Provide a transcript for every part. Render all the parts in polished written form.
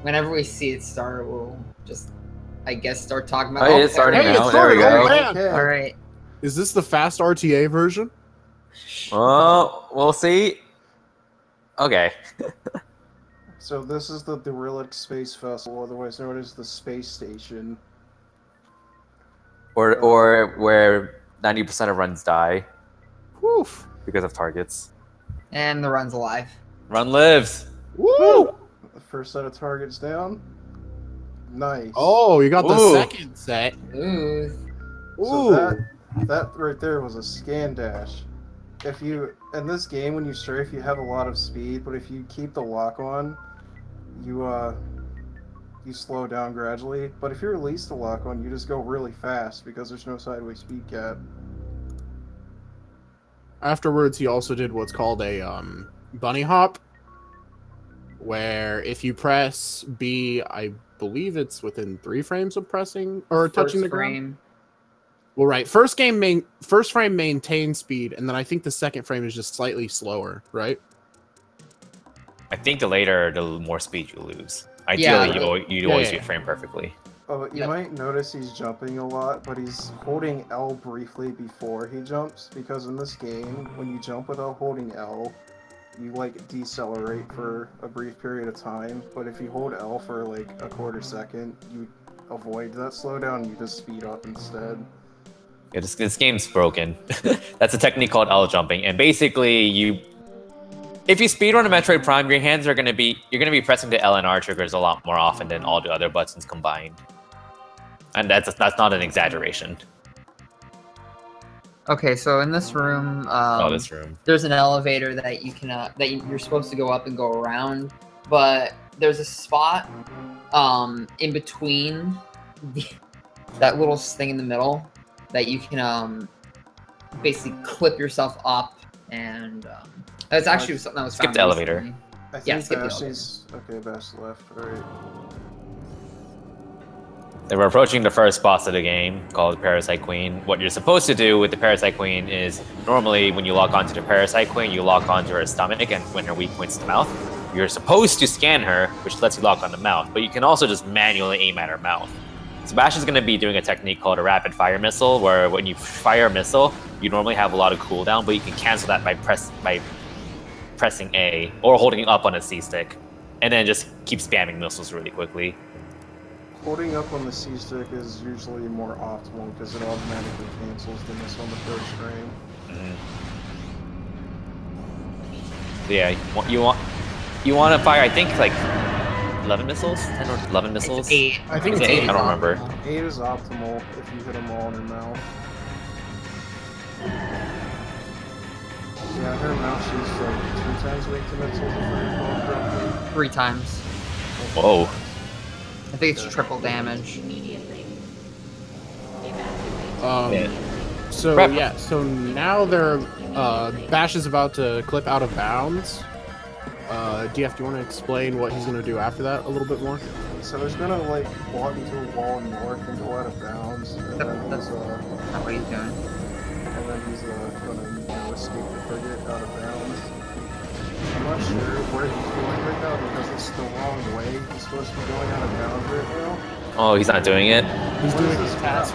whenever we see it start, we'll just, I guess, start talking about. Oh, it's starting Hey, now. it's There we started. go. Oh, man. Okay. All right. Is this the fast RTA version? Oh, we'll see. Okay. So this is the Derelict Space Festival, otherwise known as the Space Station. Or where 90% of runs die Woo! because of targets. And the run's alive. Run lives. Woo! The first set of targets down. Nice. Oh, you got the Ooh. second set. Ooh. So that right there was a scan dash. If you in this game when you strafe, you have a lot of speed, but if you keep the lock on, you slow down gradually. But if you release the lock on, you just go really fast because there's no sideways speed cap. Afterwards, he also did what's called a bunny hop, where if you press B, I believe it's within 3 frames of pressing or touching the ground. Well, right. First frame maintains speed, and then I think the second frame is just slightly slower, right? I think the later, the more speed you lose. Ideally, you always get frame perfectly. Oh, you might notice he's jumping a lot, but he's holding L briefly before he jumps, because in this game, when you jump without holding L, you like decelerate for a brief period of time, but if you hold L for like a quarter second, you avoid that slowdown, you just speed up instead. Yeah, this game's broken. That's a technique called L jumping, and basically if you speedrun a Metroid Prime, you're gonna be pressing the L and R triggers a lot more often than all the other buttons combined, and that's not an exaggeration. Okay, so in this room, this room. there's an elevator that you can you're supposed to go up and go around, but there's a spot in between that little thing in the middle that you can basically clip yourself up, and that's actually something that was skip found the elevator. recently. I think skip the elevator. Okay, Bash left, alright. They were approaching the first boss of the game, called the Parasite Queen. What you're supposed to do with the Parasite Queen is, normally when you lock onto the Parasite Queen, you lock onto her stomach, and when her weak point's the mouth, you're supposed to scan her, which lets you lock on the mouth, but you can also just manually aim at her mouth. So Bash is going to be doing a technique called a rapid fire missile, where when you fire a missile, you normally have a lot of cooldown, but you can cancel that by pressing A, or holding it up on a C stick, and then just keep spamming missiles really quickly. Holding up on the C stick is usually more optimal because it automatically cancels the missile on the first frame. Yeah, you want to fire, I think, like 11 missiles? 10 or 11 missiles? It's 8. I think Is it's it 8? 8. I don't remember. 8 is optimal if you hit them all in her mouth. Yeah, her mouth she's like 2 times weak to missiles if I recall correctly. 3 times. Whoa. I think it's triple damage. So Prep. yeah, so now they're Bash is about to clip out of bounds. DF, do you want to explain what he's gonna do after that a little bit more? So he's gonna like walk into a wall and morph and go out of bounds, and then That's he's not what he's doing. gonna escape the frigate out of bounds. I'm not sure where he's going right now because it's the wrong way. He's supposed to be going out of bounds right now. Oh, he's not doing it? He's What doing is his this task.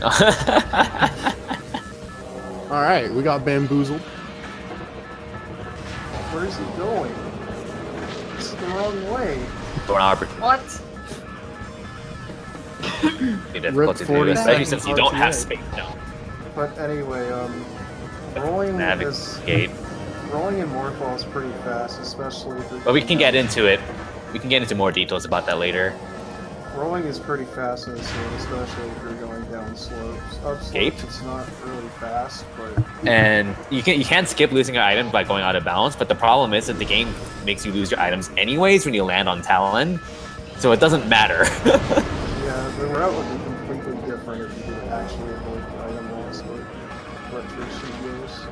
crap? All right, we got bamboozled. Where is he going? This is the wrong way. What? Be difficult to do, 40 especially since you don't have RTA. space. No. But anyway, rolling Navigate. rolling in Morphball is pretty fast, especially if you're But we can get into it. We can get into more details about that later. rolling is pretty fast in this game, especially if you're going down slopes. Up slopes, Escape? it's not really fast, but And you can't skip losing your items by going out of bounds, but the problem is that the game makes you lose your items anyways when you land on Talon, so it doesn't matter. yeah, the route would be completely different if you could actually avoid the item loss, but Retro Studios.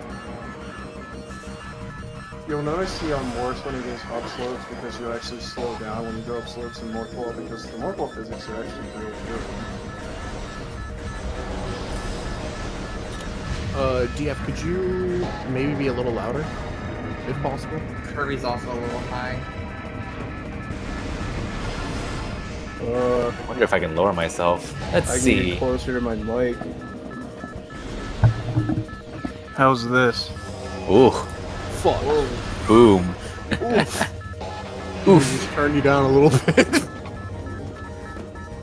You'll notice he morphs when he goes up slopes because you actually slow down when you go up slopes in Morphball because the Morphball physics are actually really good. DF, could you maybe be a little louder, if possible? Kirby's also a little high. I wonder if I can lower myself. Let's I can see. get closer to my mic. How's this? Ooh. Fuck. Boom. Oof. Oof. Just turn you down a little bit.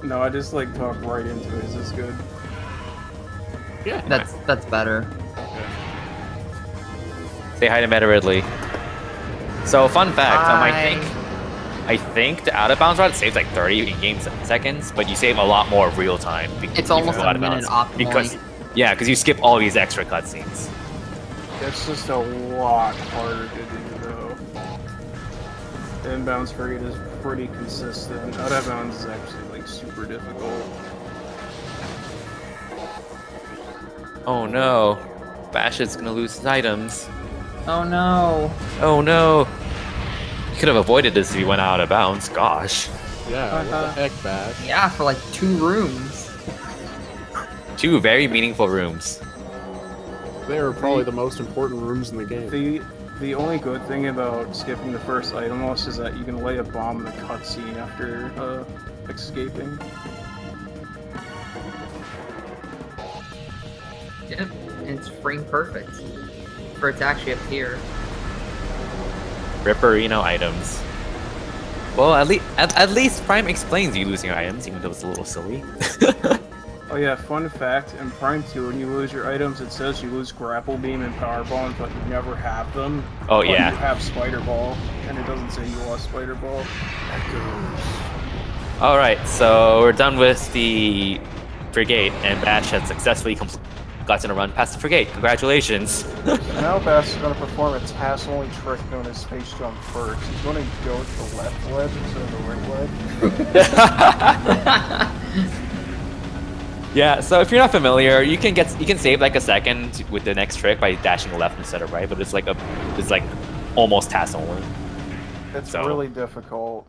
No, I just like talk right into it. Is this good? Yeah. That's better. Say hi to Meta Ridley. So, fun fact, Hi. I think the out of bounds route saves like 30 in-game seconds, but you save a lot more real time. It's almost a minute optimally. Because you skip all these extra cutscenes. That's just a lot harder to do, though. The inbounds rate is pretty consistent. Out of bounds is actually like super difficult. Oh no. Bash is gonna lose his items. Oh no. Oh no. You could have avoided this if you went out of bounds. Gosh. Yeah, what the heck, Bash? Yeah, for like 2 rooms. 2 very meaningful rooms. They are probably the most important rooms in the game. The only good thing about skipping the first item loss is that you can lay a bomb in the cutscene after escaping. Yep, and it's frame perfect for it to actually appear. Ripperino items. Well, at least Prime explains you losing your items, even though it's a little silly. Oh yeah, fun fact, in Prime 2 when you lose your items it says you lose Grapple Beam and Power Bomb, but you never have them. Oh but yeah. You have Spider Ball, and it doesn't say you lost Spider Ball. Alright, so we're done with the Frigate, and Bash has successfully gotten a run past the Frigate. Congratulations. Now Bash is going to perform a task-only trick known as Space Jump first. He's going to go to the left ledge instead of the right ledge. Yeah, so if you're not familiar, you can save like a second with the next trick by dashing left instead of right, but it's like almost task only. It's really difficult.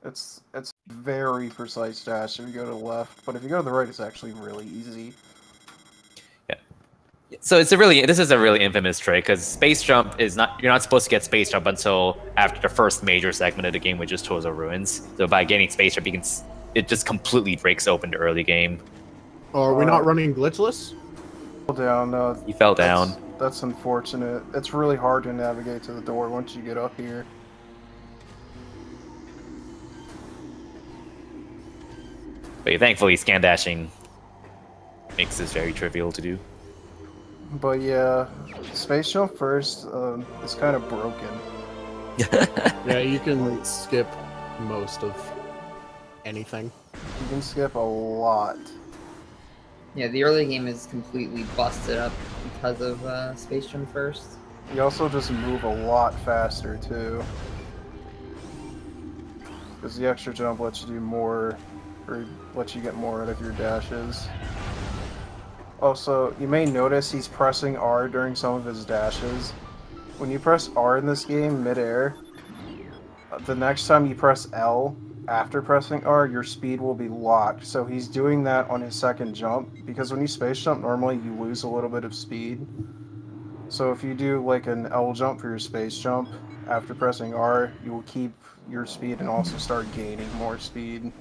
It's very precise dash if you go to the left, but if you go to the right, it's actually really easy. Yeah. So this is a really infamous trick because space jump is you're not supposed to get space jump until after the first major segment of the game, which is Tours of Ruins. So by getting space jump, it just completely breaks open the early game. Oh, are we not running glitchless? Down. He fell down. That's unfortunate. It's really hard to navigate to the door once you get up here. But thankfully, scan dashing makes this very trivial to do. But yeah, space jump first is kind of broken. Yeah, you can skip most of anything. You can skip a lot. Yeah, the early game is completely busted up because of Space Jump first. You also just move a lot faster too. Because the extra jump lets you do more, or lets you get more out of your dashes. Also, you may notice he's pressing R during some of his dashes. When you press R in this game mid-air, the next time you press L after pressing R, your speed will be locked. So he's doing that on his second jump, because when you space jump, normally you lose a little bit of speed. So if you do like an L jump for your space jump, after pressing R, you will keep your speed and also start gaining more speed.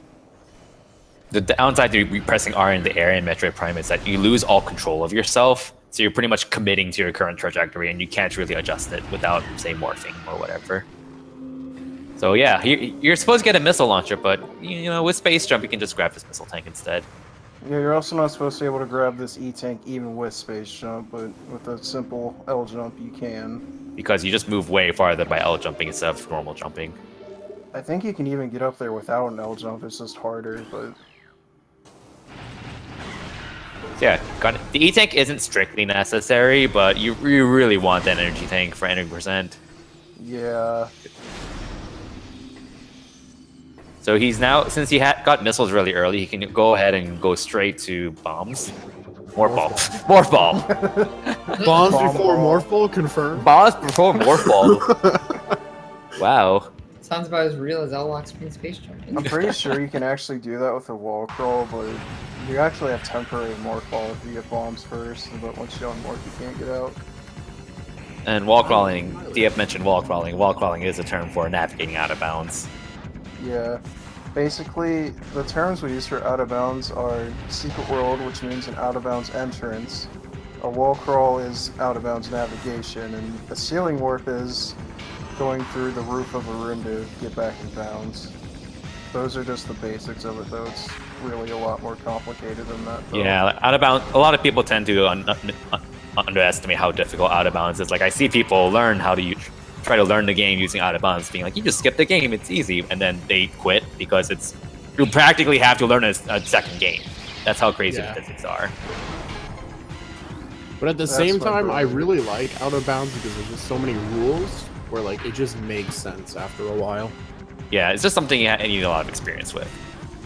The downside to pressing R in the air in Metroid Prime is that you lose all control of yourself, so you're pretty much committing to your current trajectory, and you can't really adjust it without, say, morphing or whatever. So yeah, you're supposed to get a missile launcher, but you know, with Space Jump, you can just grab this missile tank instead. Yeah, you're also not supposed to be able to grab this E-Tank even with Space Jump, but with a simple L jump you can. Because you just move way farther by L jumping instead of normal jumping. I think you can even get up there without an L jump, it's just harder, but... Yeah, the E-Tank isn't strictly necessary, but you really want that energy tank for 100%. Yeah. So he's now, since he got missiles really early, he can go ahead and go straight to bombs. More bombs. Morph ball. Bombs before morph ball, confirmed. Bombs before morph ball. Wow. Sounds about as real as L-Lock Spring Space Jump. I'm pretty sure you can actually do that with a wall crawl, but you actually have temporary morph ball if you get bombs first, but once you don't morph, you can't get out. And wall crawling, DF mentioned wall crawling. Wall crawling is a term for navigating out of bounds. Yeah. Basically, the terms we use for out of bounds are secret world, which means an out of bounds entrance. A wall crawl is out of bounds navigation, and a ceiling warp is going through the roof of a room to get back in bounds. Those are just the basics of it, though. It's really a lot more complicated than that. Though. Yeah, like, out of bounds. A lot of people tend to underestimate how difficult out of bounds is. Like I see people learn how to try to learn the game using out of bounds, being like, "You just skip the game; it's easy," and then they quit because you practically have to learn a second game. That's how crazy the physics are. But at the same time, I really like out of bounds because there's just so many rules where like it just makes sense after a while. Yeah, it's just something you need a lot of experience with.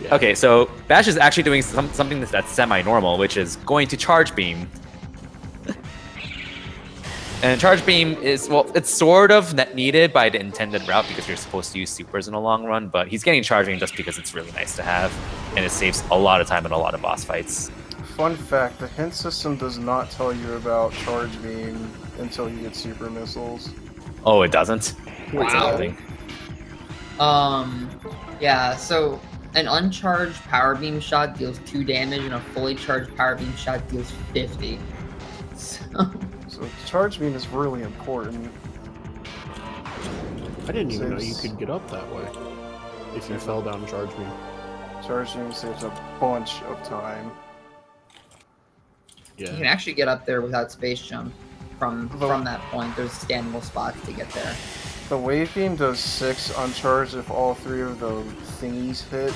Yeah. Okay, so Bash is actually doing something that's semi-normal, which is going to Charge Beam. And Charge Beam is, well, it's sort of needed by the intended route because you're supposed to use supers in the long run, but he's getting Charge Beam just because it's really nice to have, and it saves a lot of time in a lot of boss fights. Fun fact, the hint system does not tell you about Charge Beam until you get super missiles. Oh, it doesn't? Wow. Yeah, so an uncharged power beam shot deals 2 damage and a fully charged power beam shot deals 50. So Charge Beam is really important. I didn't even know you could get up that way if you fell down Charge Beam. Charge Beam saves a bunch of time. Yeah. You can actually get up there without space jump from that point. There's standable spots to get there. The Wave Beam does 6 uncharged if all 3 of the thingies hit,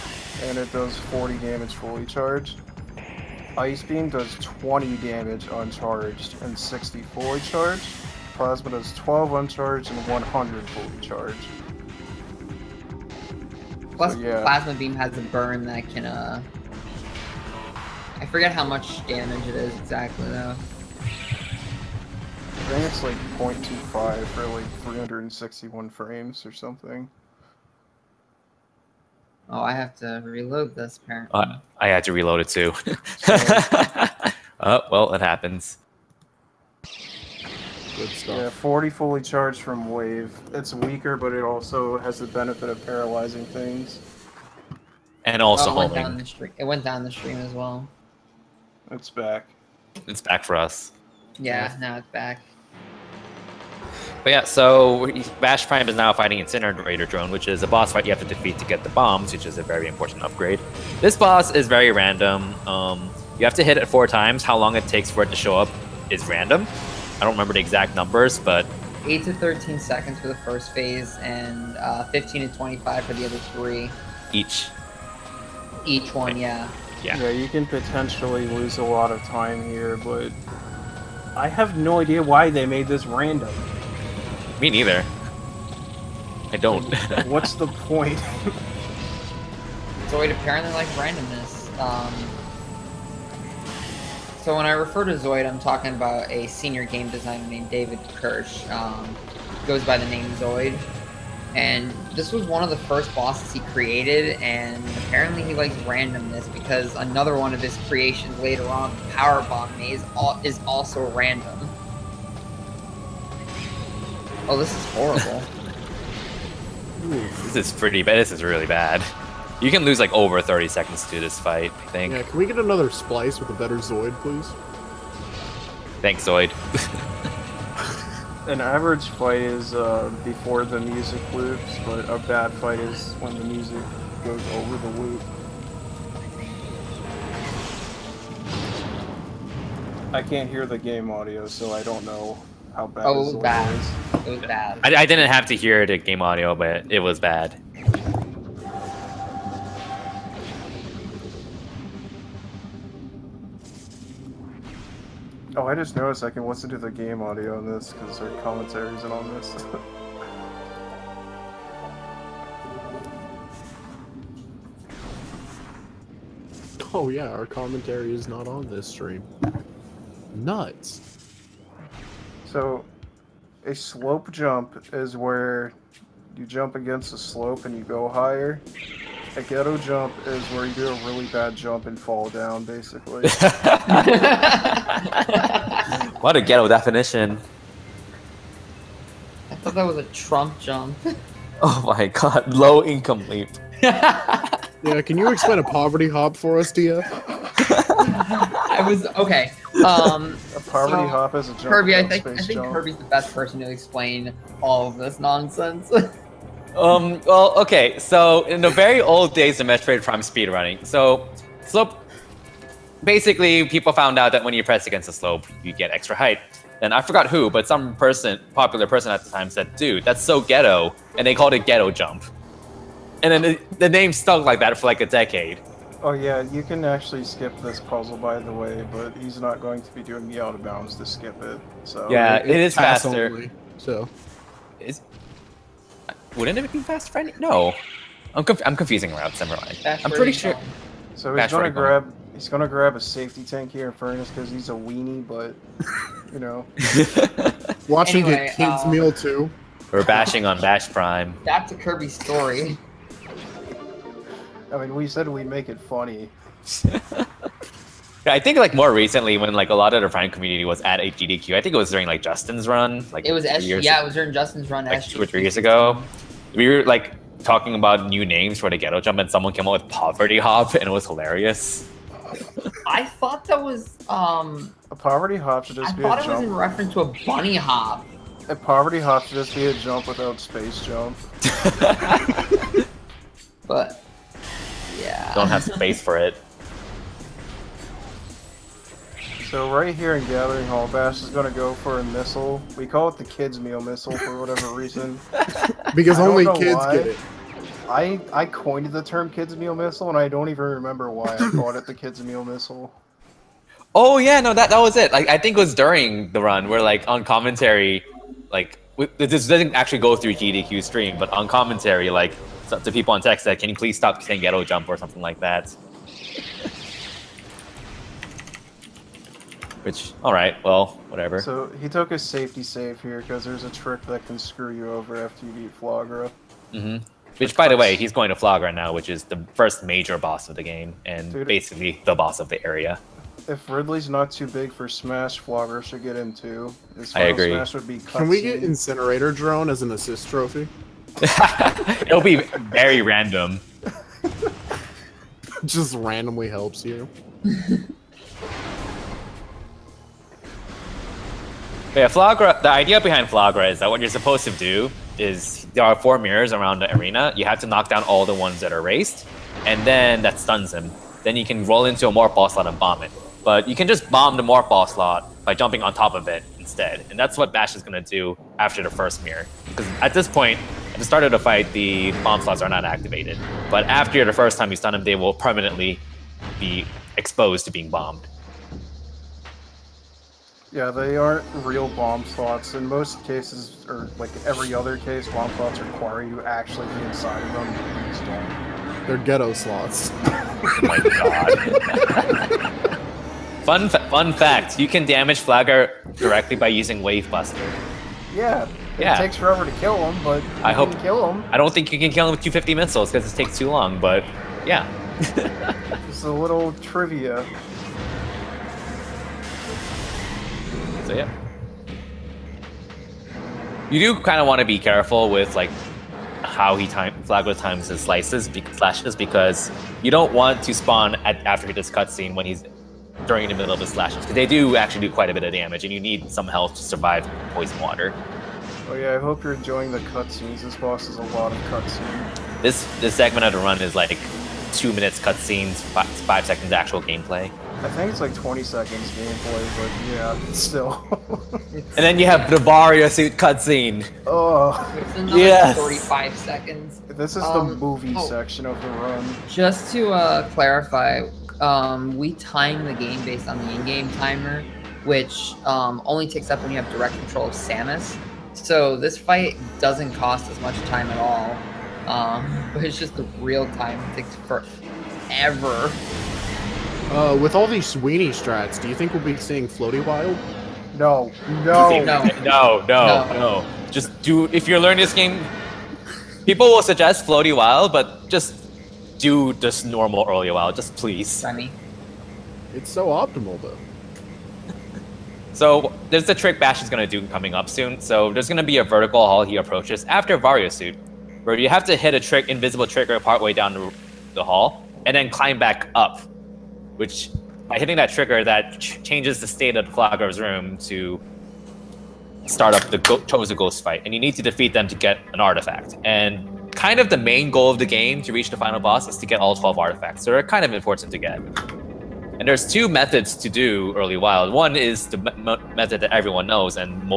and it does 40 damage fully charged. Ice Beam does 20 damage uncharged and 60 fully charged. Plasma does 12 uncharged and 100 fully charged. Plus, so, yeah. Plasma Beam has a burn that can, I forget how much damage it is exactly, though. I think it's like 0.25 for like 361 frames or something. Oh, I have to reload this, apparently. I had to reload it too. Oh, well, it happens. Good stuff. Yeah, 40 fully charged from Wave. It's weaker, but it also has the benefit of paralyzing things. And also it went down the stream as well. It's back. It's back for us. Yeah, now it's back. But yeah, so BashPrime is now fighting Incinerator Drone, which is a boss fight you have to defeat to get the bombs, which is a very important upgrade. This boss is very random. You have to hit it 4 times. How long it takes for it to show up is random. I don't remember the exact numbers, but 8 to 13 seconds for the first phase, and 15 to 25 for the other 3. Each one, yeah. Yeah, you can potentially lose a lot of time here, but I have no idea why they made this random. Me neither. I don't. What's the point? Zoid apparently likes randomness. So when I refer to Zoid, I'm talking about a senior game designer named David Kirsch. Goes by the name Zoid. And this was one of the first bosses he created, and apparently he likes randomness because another one of his creations later on, Power Bomb Maze, is also random. Oh, this is horrible. This is pretty bad. This is really bad. You can lose like over 30 seconds to this fight, I think. Yeah, can we get another splice with a better Zoid, please? Thanks, Zoid. An average fight is before the music loops, but a bad fight is when the music goes over the loop. I can't hear the game audio, so I don't know how bad it was bad. is. It was bad. I didn't have to hear the game audio, but it was bad. Oh, I just noticed I can listen to the game audio on this because their commentary isn't on this. Oh yeah, our commentary is not on this stream. Nuts. So, a slope jump is where you jump against a slope and you go higher. A ghetto jump is where you do a really bad jump and fall down, basically. What a ghetto definition. I thought that was a Trump jump. Oh my god, low income leap. Yeah, can you explain a poverty hop for us, Tia? I was okay. A poverty hop is a jump. Kirby, I without think space jump. Kirby's the best person to explain all of this nonsense. Well, okay, so in the very old days of Metroid Prime speedrunning, so slope, basically people found out that when you press against the slope, you get extra height. And I forgot who, but some popular person at the time said, dude, that's so ghetto, and they called it ghetto jump. And then the name stuck like that for like a decade. Oh yeah, you can actually skip this puzzle, by the way, but he's not going to be doing the out of bounds to skip it. So Yeah, it is pass faster. only, so Wouldn't it be faster for any? No. I'm confusing routes, never mind. I'm pretty sure. So he's gonna grab a safety tank here in Furnace because he's a weenie, but you know. Watching Anyway, a kid's meal too. We're bashing on BashPrime. Back to Kirby's story. I mean, we said we'd make it funny. I think like more recently when like a lot of the Prime community was at HGDQ, I think it was during like Justin's run. Like It was it was during Justin's run. like 2 or 3 years ago. We were like talking about new names for the ghetto jump and someone came up with poverty hop and it was hilarious. I thought that was A poverty hop should just I be a thought it was in jump. reference to a bunny hop. A poverty hop should just be a jump without space jump. But yeah. Don't have space for it. So right here in Gathering Hall, Bash is gonna go for a missile. We call it the kids' meal missile for whatever reason. Because I don't only know kids why. get it. I coined the term kids' meal missile, and I don't even remember why I called it the kids' meal missile. Oh yeah, no, that was it. Like I think it was during the run where like on commentary, like this doesn't actually go through GDQ stream, but on commentary, like to people on text said, "Can you please stop saying ghetto jump" or something like that. Which, all right, well, whatever. So he took a safety save here because there's a trick that can screw you over after you beat Flagra. Mm-hmm. Which, by the way, he's going to Flagra now, which is the first major boss of the game and Dude, basically the boss of the area. If Ridley's not too big for Smash, Flagra should get in too. His I final agree. Smash would be Can we get cutscene. Incinerator Drone as an assist trophy? It'll be very random. Just randomly helps you. But yeah, Flagra, the idea behind Flagra is that what you're supposed to do is there are 4 mirrors around the arena. You have to knock down all the ones that are raced, and then that stuns him. Then you can roll into a morph ball slot and bomb it. But you can just bomb the morph ball slot by jumping on top of it instead. And that's what Bash is going to do after the first mirror. Because at this point, at the start of the fight, the bomb slots are not activated. But after the first time you stun them, they will permanently be exposed to being bombed. Yeah, they aren't real bomb slots. In most cases, or like every other case, bomb slots require you to actually be inside of them. These don't. They're ghetto slots. Oh my god. Fun fact, you can damage Flagra directly by using Wave Buster. Yeah, it Yeah. takes forever to kill him, but you I hope- can kill him. I don't think you can kill him with 250 missiles because it takes too long, but yeah. Just a little trivia. So yeah. You do kind of want to be careful with like how Flagra times his slashes because you don't want to spawn after this cutscene when he's during the middle of his slashes because they do actually do quite a bit of damage and you need some health to survive poison water. Oh yeah, I hope you're enjoying the cutscenes. This boss is a lot of cutscene. This segment of the run is like 2 minutes cutscenes, 5 seconds actual gameplay. I think it's like 20 seconds gameplay, but yeah, still. And then you have the Varia suit cutscene. Oh, It's another Yes. 35 seconds. this is the movie section of the run. Just to clarify, we time the game based on the in-game timer, which only takes up when you have direct control of Samus. So this fight doesn't cost as much time at all, but it's just the real time. It takes forever. With all these Sweeney strats, do you think we'll be seeing Floaty Wild? No, No. No. Just do, if you're learning this game, people will suggest Floaty Wild, but just do just normal early wild, just please. Remy. It's so optimal though. So there's the trick Bash is going to do coming up soon. So there's going to be a vertical hall he approaches after Vario suit, where you have to hit a invisible trigger partway down the hall. and then climb back up, which by hitting that trigger, that changes the state of the Flagger's room to start up the Chozo Ghost fight, and you need to defeat them to get an artifact. And kind of the main goal of the game to reach the final boss is to get all 12 artifacts, so they're kind of important to get. And there's two methods to do Early Wild. One is the method that everyone knows and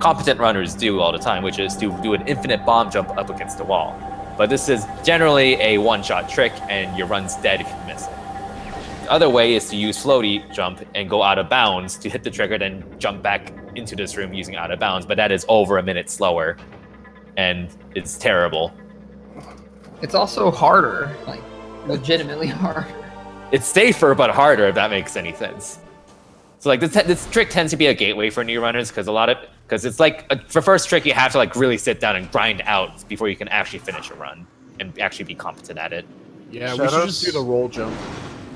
competent runners do all the time, which is to do an infinite bomb jump up against the wall. But this is generally a one-shot trick, and your run's dead if you miss it. The other way is to use floaty jump and go out of bounds to hit the trigger, then jump back into this room using out of bounds, but that is over a minute slower, and it's terrible. It's also harder, like legitimately harder. It's safer but harder, if that makes any sense. So like this trick tends to be a gateway for new runners because it's like for first trick you have to like really sit down and grind out before you can actually finish a run and actually be competent at it. Yeah, we should just do the roll jump.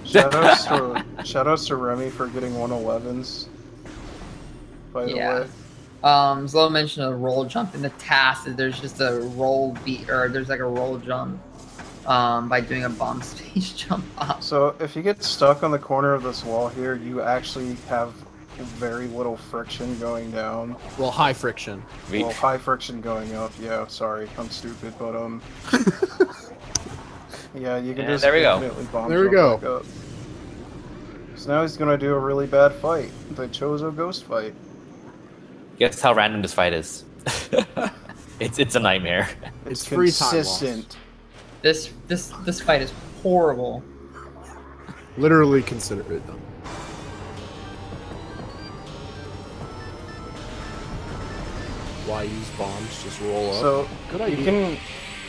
Shoutouts to Remy for getting 111s. By the way. Zlo mentioned a roll jump in the task. There's just a roll beat, or there's like a roll jump by doing a bomb stage jump up. So if you get stuck on the corner of this wall here, you actually have very little friction going down. Well, high friction. Well, high friction going up. Yeah, sorry, I'm stupid, but yeah, you can just there we go. Bomb there we go. Back up. So now he's gonna do a really bad fight, the Chozo Ghost fight. Guess how random this fight is. It's a nightmare. It's free time consistent. This fight is horrible. Literally consider it done. Why use bombs? Just roll up. So good idea. You can,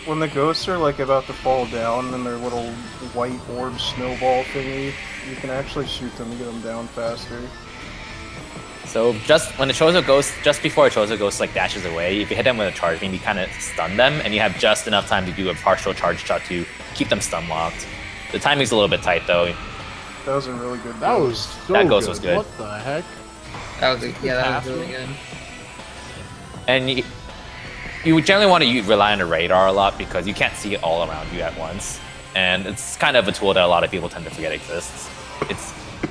when the ghosts are like about to fall down and their little white orb snowball thingy, you can actually shoot them and get them down faster. So just when the Chozo Ghost, just before a Chozo Ghost like dashes away, if you hit them with a charge beam, you kind of stun them, and you have just enough time to do a partial charge shot to keep them stun locked. The timing's a little bit tight though. That was a really good. That was so that ghost good. was good. What the heck? That was that was really good. And you generally want to rely on the radar a lot because you can't see it all around you at once, and it's kind of a tool that a lot of people tend to forget exists.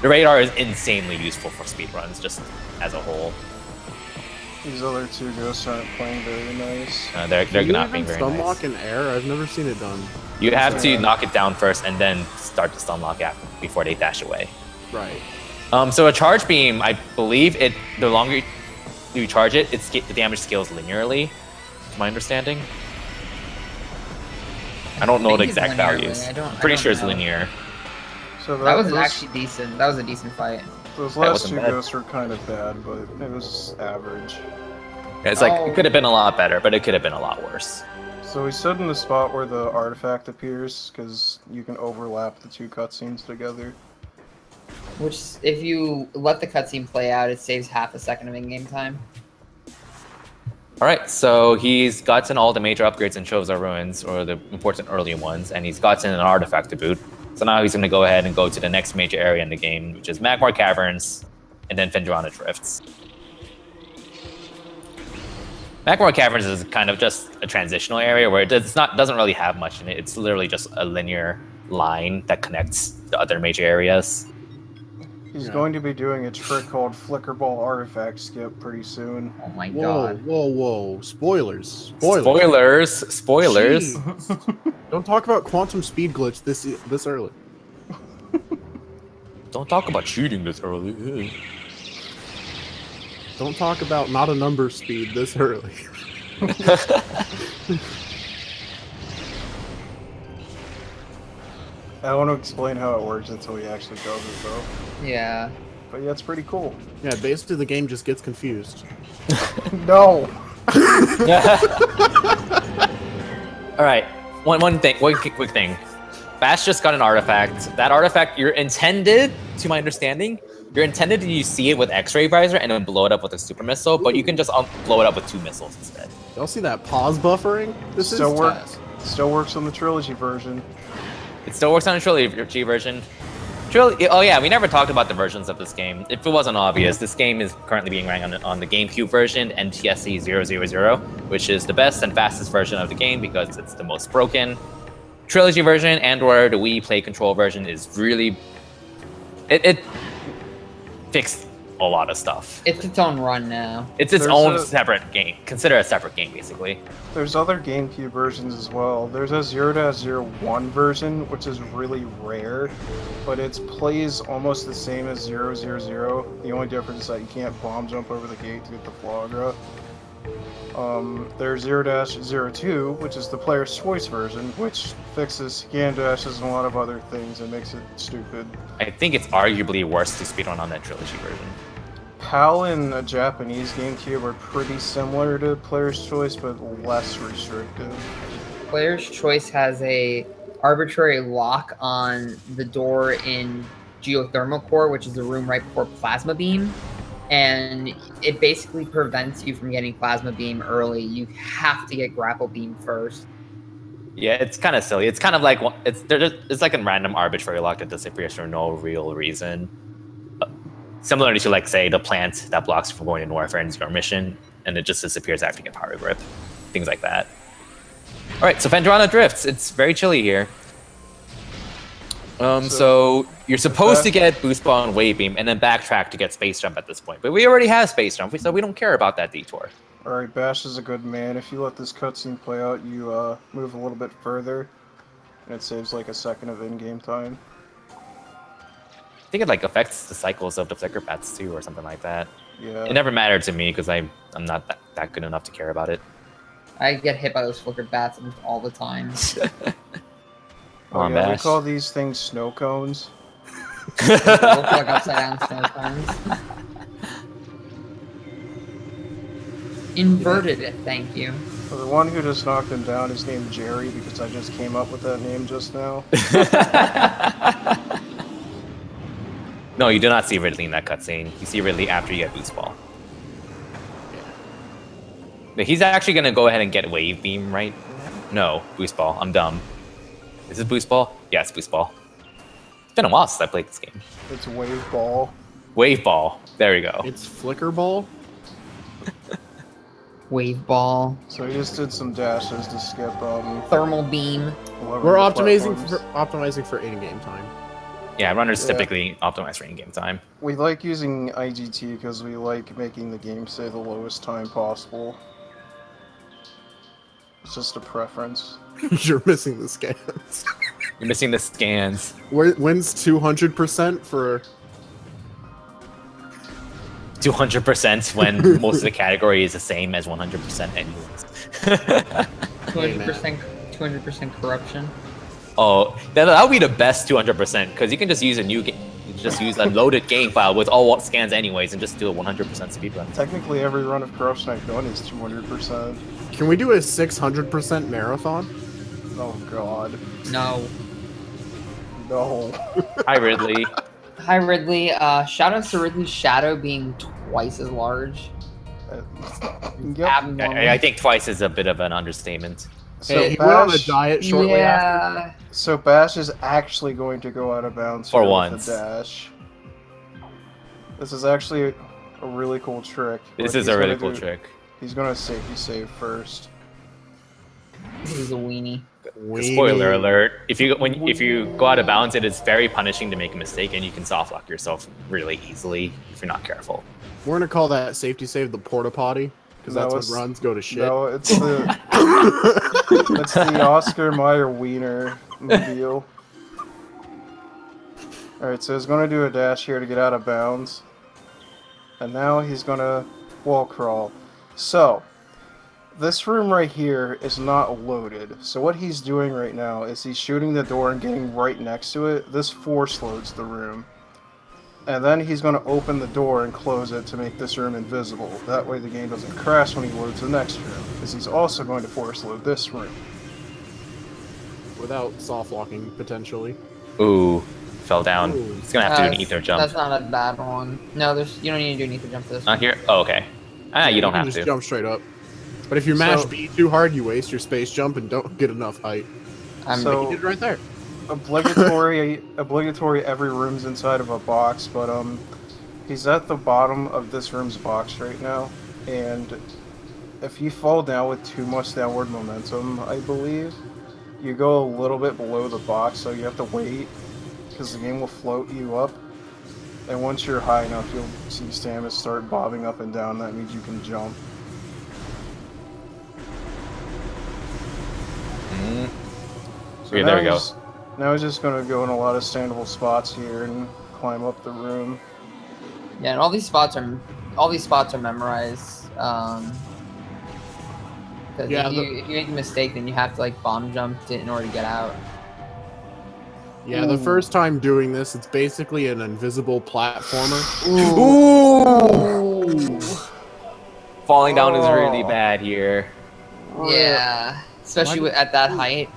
The radar is insanely useful for speedruns, just as a whole. These other two ghosts aren't playing very nice. They're not being very stun nice. lock in air? I've never seen it done. You have to knock it down first and then start the stun lock before they dash away. Right. So a charge beam, I believe the longer you charge it, the damage scales linearly, to my understanding. I don't know the exact values. I'm pretty sure it's linear. So that was actually decent. That was a decent fight. Those last two ghosts were kind of bad, but it was average. Yeah, it's like it could have been a lot better, but it could have been a lot worse. So we stood in the spot where the artifact appears, because you can overlap the two cutscenes together. Which, if you let the cutscene play out, it saves half a second of in-game time. Alright, so he's gotten all the major upgrades in Chozo Ruins, or the important early ones, and he's gotten an artifact to boot. So now he's going to go ahead and go to the next major area in the game, which is Magmar Caverns, and then Phendrana Drifts. Magmar Caverns is kind of just a transitional area where it doesn't really have much in it. It's literally just a linear line that connects the other major areas. He's going to be doing a trick called Flickerball Artifact Skip pretty soon. Oh my god. Whoa. Spoilers. Spoilers. Don't talk about quantum speed glitch this early. Don't talk about cheating this early. Don't talk about not a number speed this early. I don't want to explain how it works until he actually does it, though. Yeah. But yeah, it's pretty cool. Yeah, basically the game just gets confused. No! Alright, one quick thing. Bash just got an artifact. That artifact, you're intended, to my understanding, you see it with X-ray visor and then blow it up with a super missile, but you can just blow it up with 2 missiles instead. Y'all see that pause buffering? This still works on the trilogy version. It still works on the trilogy version. Oh yeah, we never talked about the versions of this game. If it wasn't obvious, this game is currently being ran on the GameCube version, NTSC 000, which is the best and fastest version of the game because it's the most broken. trilogy version and/or the Wii Play Control version is really it fixed a lot of stuff. It's its own run now. It's its own separate game. Consider it a separate game, basically. There's other GameCube versions as well. There's a 0-01 version, which is really rare, but it plays almost the same as 000. The only difference is that you can't bomb jump over the gate to get the foie gras. There's 0-02, which is the player's choice version, which fixes scan dashes and a lot of other things and makes it stupid. I think it's arguably worse to speedrun on that trilogy version. PAL and a Japanese GameCube are pretty similar to player's choice, but less restrictive. Player's choice has a arbitrary lock on the door in Geothermal Core, which is the room right before Plasma Beam. And it basically prevents you from getting Plasma Beam early. You have to get Grapple Beam first. Yeah, it's kind of silly. It's kind of like it's like a random arbitrary lock that disappears for no real reason. Similar to, like, say, the plant that blocks you from going into warfare into your mission, and it just disappears after you get Power Grip. Things like that. All right, so Phendrana drifts. It's very chilly here. So you're supposed to get Boost Ball and Wave Beam, and then backtrack to get Space Jump at this point. But we already have Space Jump, so we don't care about that detour. Alright, Bash is a good man. If you let this cutscene play out, you move a little bit further, and it saves like a second of in-game time. I think it like affects the cycles of the flicker bats too, or something like that. Yeah. It never mattered to me because I'm not that good enough to care about it. I get hit by those flicker bats all the time. Oh yeah, we call these things snow cones. They look like upside down snow cones. Inverted it, thank you. So the one who just knocked him down is named Jerry because I just came up with that name just now. No, you do not see Ridley in that cutscene. You see Ridley after you get Boost Ball. But he's actually going to go ahead and get Wave Beam, right? No, Boost Ball. I'm dumb. Is it Boost Ball? Yeah, it's Boost Ball. It's been a while since I played this game. It's Wave Ball. Wave Ball. There we go. It's Flicker Ball? Wave Ball. So he just did some dashes to skip Thermal Beam. We're optimizing for in-game time. Yeah, runners typically optimize for in-game time. We like using IGT because we like making the game stay the lowest time possible. It's just a preference. You're missing the scans. You're missing the scans. When's 200% for... 200% when most of the category is the same as 100% anyways. 200% corruption. Oh, that would be the best 200% because you can just use a new game. You just use a loaded game file with all scans anyways and just do a 100% speedrun. Technically, every run of Corruption I've done is 200%. Can we do a 600% marathon? Oh god. No. No. Hi, Ridley. Hi, Ridley. Shoutouts to Ridley's shadow being twice as large. Yep. Abnormal. I think twice is a bit of an understatement. So he went on a diet shortly after. Yeah. So Bash is actually going to go out of bounds For here once. with a dash. This is actually a really cool trick. This but is he's a really gonna cool do- trick. He's gonna safety save first. He's a weenie. Spoiler alert: if you go out of bounds, it is very punishing to make a mistake, and you can soft lock yourself really easily if you're not careful. We're gonna call that safety save the porta potty because that's when runs go to shit. No, it's the it's the Oscar Mayer Wiener mobile. Alright, so he's gonna do a dash here to get out of bounds. And now he's gonna wall crawl. So this room right here is not loaded. So what he's doing right now is he's shooting the door and getting right next to it. This force loads the room. And then he's going to open the door and close it to make this room invisible. That way the game doesn't crash when he loads the next room. Because he's also going to force load this room. Without soft locking, potentially. Ooh, fell down. Ooh. He's gonna have to do an ether jump. That's not a bad one. No, you don't need to do an ether jump for this. Not here. Oh, okay. You don't have just to. jump straight up. But if you mash B too hard, you waste your space jump and don't get enough height. So- He did it right there. Obligatory every room's inside of a box, but he's at the bottom of this room's box right now, and if you fall down with too much downward momentum, I believe, you go a little bit below the box, so you have to wait, because the game will float you up. And once you're high enough, you'll see Samus start bobbing up and down. That means you can jump. So Okay, there we go. Now he's just going to go in a lot of standable spots here and climb up the room. Yeah, and all these spots are memorized. Because Yeah, if you make a mistake, then you have to like bomb jump in order to get out. Yeah, the first time doing this, it's basically an invisible platformer. Ooh. Falling down is really bad here. Yeah, especially at that height.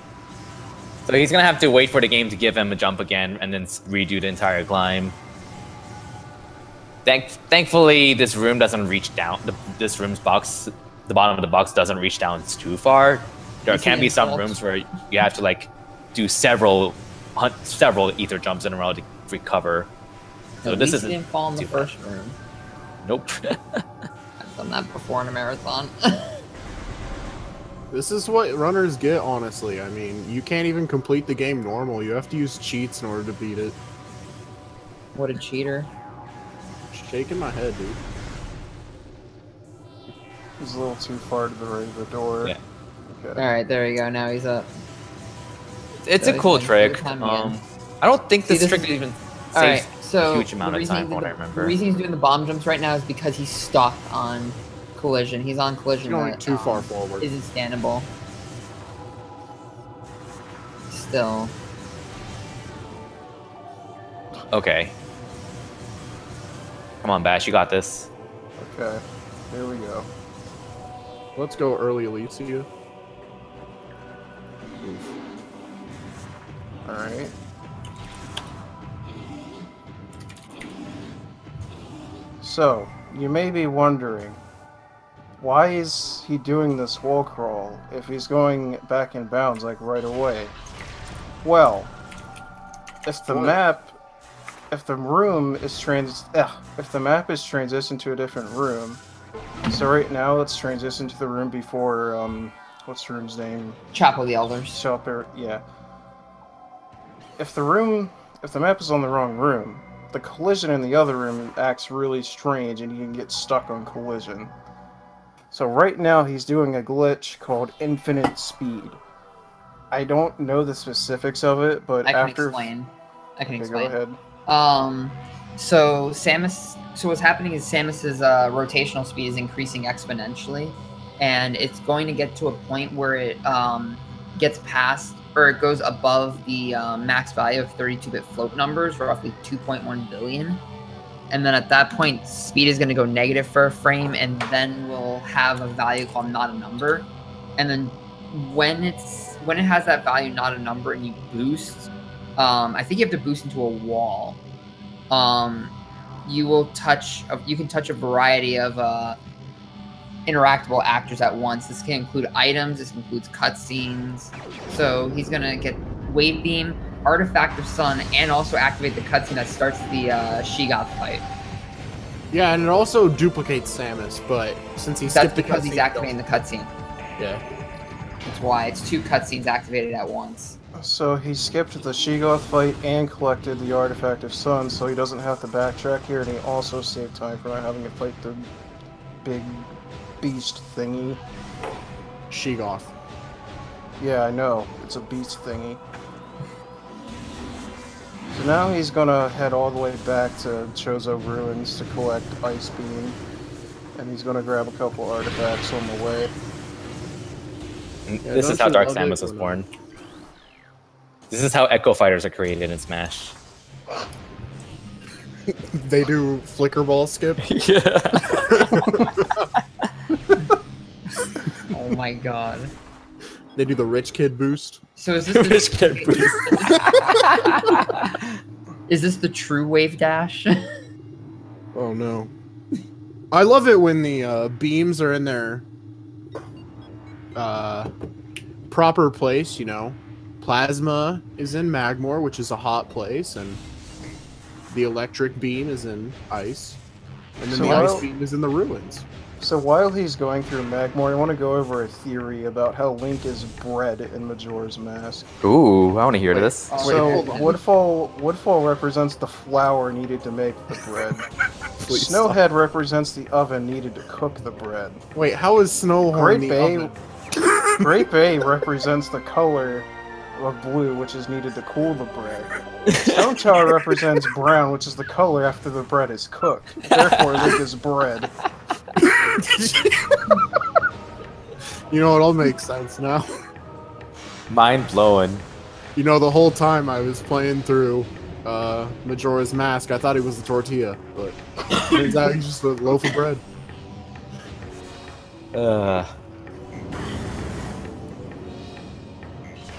So he's gonna have to wait for the game to give him a jump again, and then redo the entire climb. Thankfully, this room doesn't reach down. This room's box, the bottom of the box doesn't reach down too far. There can be some rooms where you have to like do several ether jumps in a row to recover. So At this least isn't you didn't fall in the too first bad. room. Nope. I've done that before in a marathon. This is what runners get, honestly. I mean, you can't even complete the game normal. You have to use cheats in order to beat it. What a cheater. Shaking my head, dude. He's a little too far to the right of the door. Yeah. Okay. Alright, there we go. Now he's up. It's So a he's cool going trick. through time again. I don't think this See, trick even Alright, saves so a huge amount of time, from what I the remember. reason he's doing the bomb jumps right now is because he's stuck on collision. He's on collision Going that too far forward. isn't standable. Still. Okay. Come on, Bash, you got this. Okay. Here we go. Let's go early Alicia. Alright. So, you may be wondering, why is he doing this wall crawl if he's going back in bounds like right away? Well, if the map is if the map is transitioned to a different room, so right now let's transition to the room before what's the room's name? Chapel of the Elders. Yeah. If the map is on the wrong room, the collision in the other room acts really strange and you can get stuck on collision. So right now he's doing a glitch called infinite speed. I don't know the specifics of it, but I can after explain. Okay, go ahead. So what's happening is Samus's rotational speed is increasing exponentially, and it's going to get to a point where it gets past, or it goes above the max value of 32-bit float numbers, roughly 2.1 billion. And then at that point, speed is going to go negative for a frame, and then we'll have a value called not a number. And then when it has that value not a number and you boost, I think you have to boost into a wall. You can touch a variety of interactable actors at once. This can include items. This includes cutscenes. So he's gonna get Wave Beam, Artifact of Sun, and also activate the cutscene that starts the Sheegoth fight. Yeah, and it also duplicates Samus, but since he That's skipped the because he's cutscene, activating the cutscene. Yeah. That's why it's two cutscenes activated at once. So he skipped the Sheegoth fight and collected the Artifact of Sun, so he doesn't have to backtrack here, and he also saved time for not having to fight the big beast thingy. Sheegoth. Yeah, I know. It's a beast thingy. So now he's gonna head all the way back to Chozo Ruins to collect Ice Beam, and he's gonna grab a couple artifacts on the way. Yeah, This is don't how you Dark love Samus it was when- born. This is how Echo Fighters are created in Smash. They do flicker ball skip. Yeah. Oh my god. They do the rich kid boost. So is this Rich kid is this the true wave dash? Oh no. I love it when the beams are in their proper place, you know. Plasma is in Magmor, which is a hot place, and the electric beam is in ice. And then So the while- ice beam is in the ruins. So while he's going through Magmore, I want to go over a theory about how Link is bread in Majora's Mask. Ooh, I want to hear this. So Woodfall represents the flour needed to make the bread. Snowhead represents the oven needed to cook the bread. Wait, how is Snowhorn the oven? Great Bay represents the color of blue, which is needed to cool the bread. Stone Tower represents brown, which is the color after the bread is cooked. Therefore, Link is bread. You know, it all makes sense now. Mind blowing. You know, the whole time I was playing through Majora's Mask, I thought he was a tortilla, but turns out he's just a loaf of bread.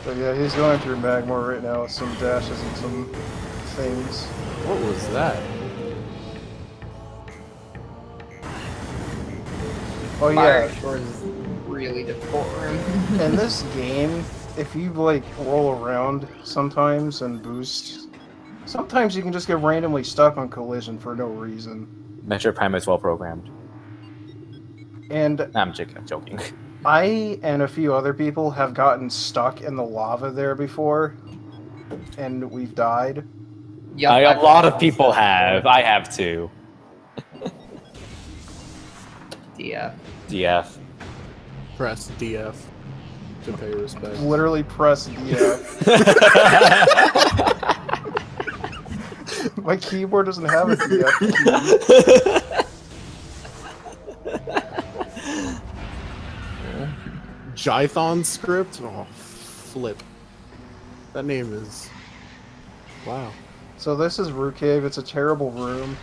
So yeah, he's going through Magmore right now with some dashes and some things. What was that? Oh Fire yeah, Shores is a really difficult room. in this game, if you like roll around sometimes and boost, sometimes you can just get randomly stuck on collision for no reason. Metroid Prime is well programmed. And I'm joking. I and a few other people have gotten stuck in the lava there before, and we've died. Yup, A lot of people have. I have too. DF. DF. Press DF to pay respect. Literally press DF. My keyboard doesn't have a DF key. Jython script? Oh, flip. That name is... Wow. So this is Root Cave. It's a terrible room.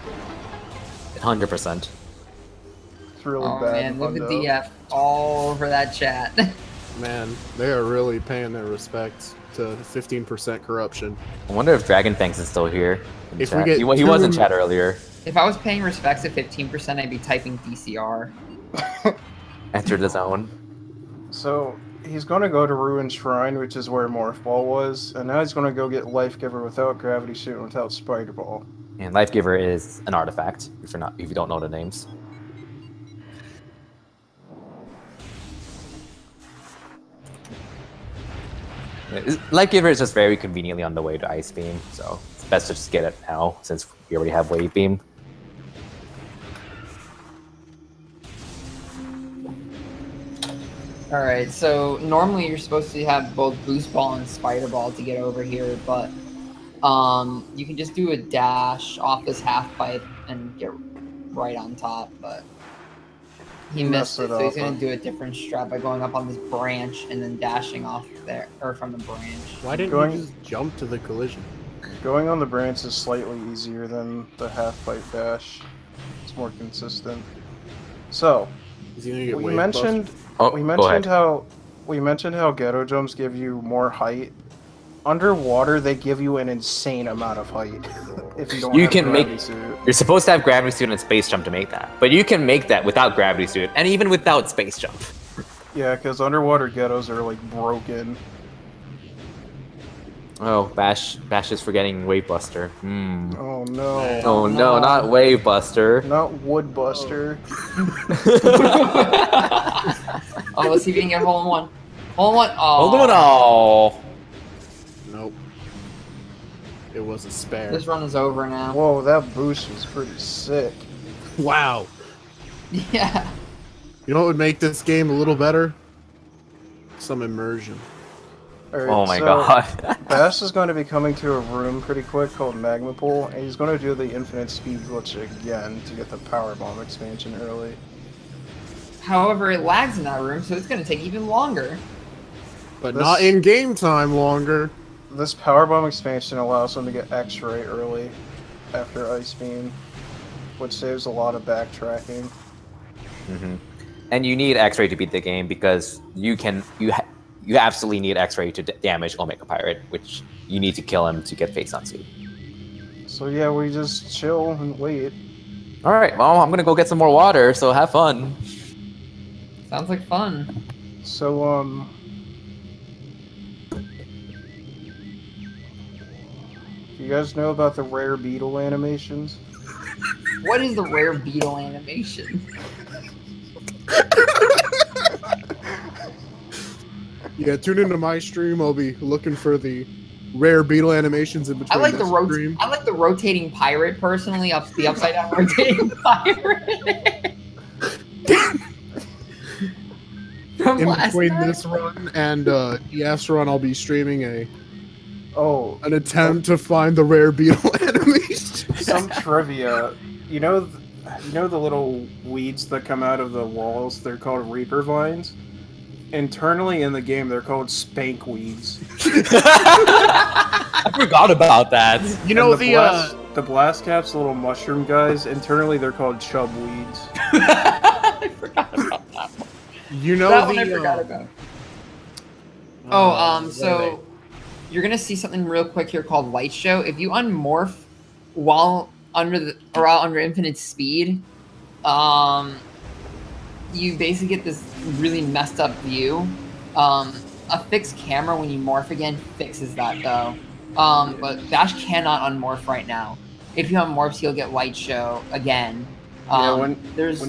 100%. It's really Oh bad. man, look at DF all over that chat. Man, they are really paying their respects to 15% corruption. I wonder if Dragon Fangs is still here. In If chat. we get he was in two- chat earlier. If I was paying respects at 15%, I'd be typing DCR. Entered the zone. So he's going to go to Ruined Shrine, which is where Morph Ball was, and now he's going to go get Life Giver without Gravity Suit and without Spider Ball. And Life Giver is an artifact. If you don't know the names. Life Giver is just very conveniently on the way to Ice Beam, so it's best to just get it now since we already have Wave Beam. Alright, so normally you're supposed to have both Boost Ball and Spider Ball to get over here, but you can just do a dash off this half pipe and get right on top, but he missed it, so he's going to do a different strat by going up on this branch and then dashing off there, or from the branch. Why didn't you just jump to the collision? Going on the branch is slightly easier than the half pipe dash. It's more consistent. So, Is he gonna get we wave mentioned how ghetto jumps give you more height. Underwater, they give you an insane amount of height. If you don't You have can Gravity make- Suit. You're supposed to have Gravity Suit and Space Jump to make that, but you can make that without Gravity Suit and even without Space Jump. Yeah, because underwater ghettos are like broken. Oh, Bash is forgetting Wave Buster. Hmm. Oh no. Oh no, not Wave Buster. Not Wood Buster. Oh, let's see if we can get hole in one. Hole in one. Oh, Hold on, oh. Nope. It was a spare. this run is over now. Whoa, that boost was pretty sick. Wow. Yeah. You know what would make this game a little better? Some immersion. Alright, Oh my so god. Bash is going to be coming to a room pretty quick called Magma Pool, and he's going to do the infinite speed glitch again to get the Power Bomb expansion early. However, it lags in that room, so it's going to take even longer. But This- not in game time longer. This Power Bomb expansion allows him to get X-Ray early after Ice Beam, which saves a lot of backtracking. Hmm. And you need X-Ray to beat the game because you absolutely need X-Ray to damage Omega Pirate, which you need to kill him to get face on suit. So yeah, we just chill and wait. All right, well, I'm gonna go get some more water. So have fun. Sounds like fun. So, you guys know about the rare beetle animations? What is the rare beetle animation? Yeah, tune into my stream. I'll be looking for the rare beetle animations in between. I like the rotating pirate personally. The upside down rotating pirate. From in last between night? this run and ES run, I'll be streaming an attempt to find the rare beetle enemies. Some trivia. You know the little weeds that come out of the walls? They're called Reaper vines. Internally in the game, they're called spank weeds. I forgot about that. You know the blast caps, little mushroom guys. Internally, they're called chub weeds. I forgot about that one. You know that one I forgot about. So you're gonna see something real quick here called Light Show. If you unmorph while under infinite speed, you basically get this really messed up view. A fixed camera when you morph again fixes that though. But Bash cannot unmorph right now. If he unmorphs, he'll get Light Show again. There's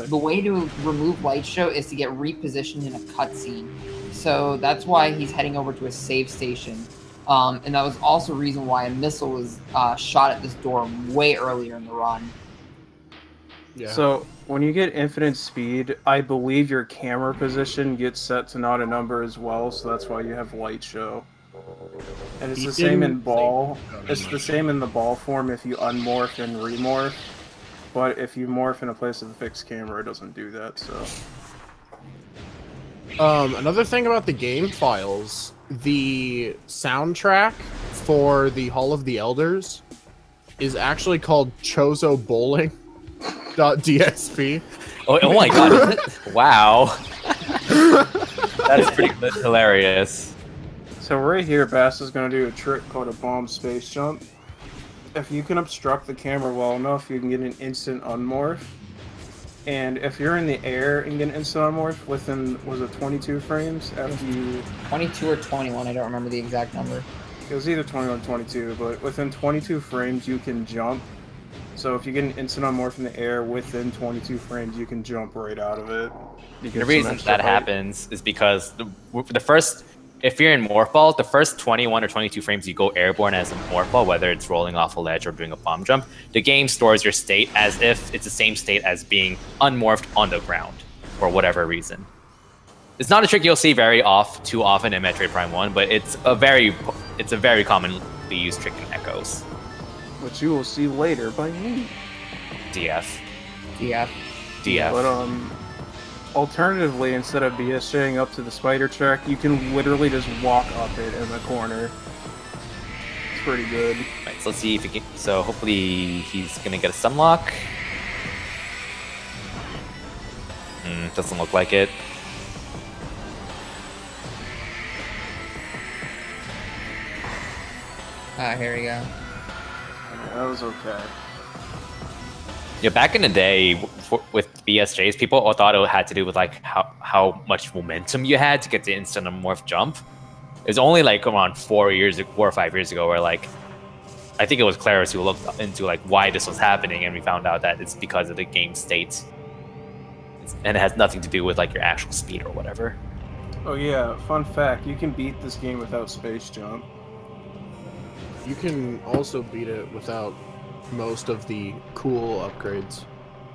the way to remove Light Show is to get repositioned in a cutscene. So that's why he's heading over to a save station. And that was also a reason why a missile was shot at this door way earlier in the run. Yeah. So when you get infinite speed, I believe your camera position gets set to not a number as well, so that's why you have Light Show. And it's the same in ball. It's the same in the ball form if you unmorph and remorph. But if you morph in a place with a fixed camera, it doesn't do that, so... Another thing about the game files, the soundtrack for the Hall of the Elders is actually called Chozo Bowling.dsp. Oh my god. Wow. That is pretty hilarious. So right here, Bass is going to do a trick called a bomb space jump. If you can obstruct the camera well enough, you can get an instant unmorph. And if you're in the air and get an instant unmorph within, was it 22 frames after you... 22 or 21, I don't remember the exact number. It was either 21 or 22, but within 22 frames you can jump. So if you get an instant unmorph in the air within 22 frames, you can jump right out of it. The reason that happens is because the first... If you're in Morph Ball, the first 21 or 22 frames you go airborne as a Morph Ball, whether it's rolling off a ledge or doing a bomb jump, the game stores your state as if it's the same state as being unmorphed on the ground, for whatever reason. It's not a trick you'll see too often in Metroid Prime 1, but it's a very commonly used trick in Echoes. Which you will see later by me. DF. But alternatively, instead of BSJing up to the spider track, you can literally just walk up it in the corner. It's pretty good. Right, so let's see if he can. So hopefully he's gonna get a sunlock. Doesn't look like it. Here we go. That was okay. Yeah, back in the day, with BSJs, people all thought it had to do with like how much momentum you had to get the instant morph jump. It was only like around 4 or 5 years ago where like I think it was Claris who looked into like why this was happening, and we found out that it's because of the game state, and it has nothing to do with like your actual speed or whatever. Oh yeah, fun fact: you can beat this game without space jump. You can also beat it without most of the cool upgrades.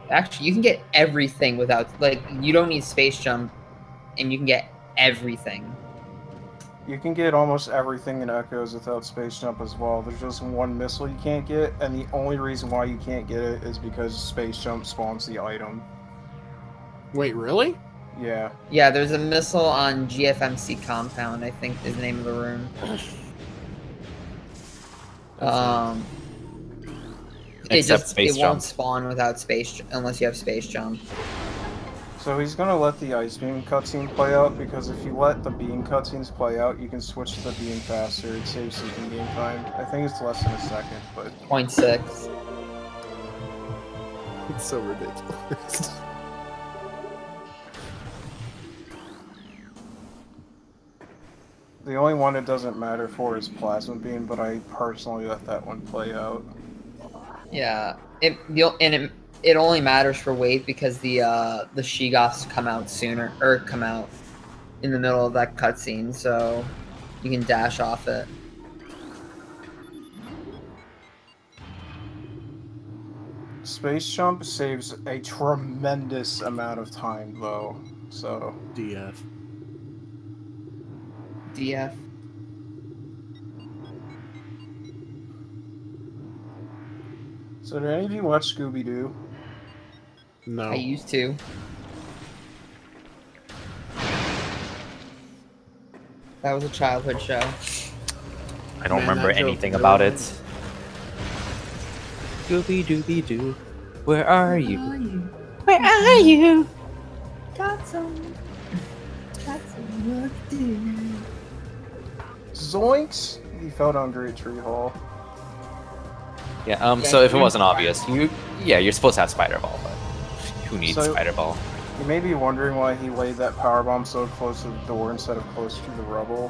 Actually, you can get everything without, like, you don't need space jump, and you can get everything. You can get almost everything in Echoes without space jump as well. There's just one missile you can't get, and the only reason why you can't get it is because space jump spawns the item. Wait, really? Yeah. Yeah, there's a missile on GFMC Compound, I think is the name of the room. It won't spawn without space unless you have space jump. So he's gonna let the ice beam cutscene play out, because if you let the beam cutscenes play out, you can switch to the beam faster. It saves some in-game time. I think it's less than a second, but 0.6. It's so ridiculous. The only one it doesn't matter for is Plasma Beam, but I personally let that one play out. Yeah, it only matters for weight because the Sheegoths come out sooner, or come out in the middle of that cutscene, so you can dash off it. Space jump saves a tremendous amount of time, though. So DF. DF. So did any of you watch Scooby-Doo? No. I used to. That was a childhood show. I don't Man, remember that joke anything really about is. it. Dooby dooby doo, where are you? Where are you? Got some work to do. Zoinks! He fell down Great Tree Hall. Yeah. So if it wasn't obvious, you're supposed to have Spider Ball, but who needs So- Spider Ball? You may be wondering why he laid that power bomb so close to the door instead of close to the rubble.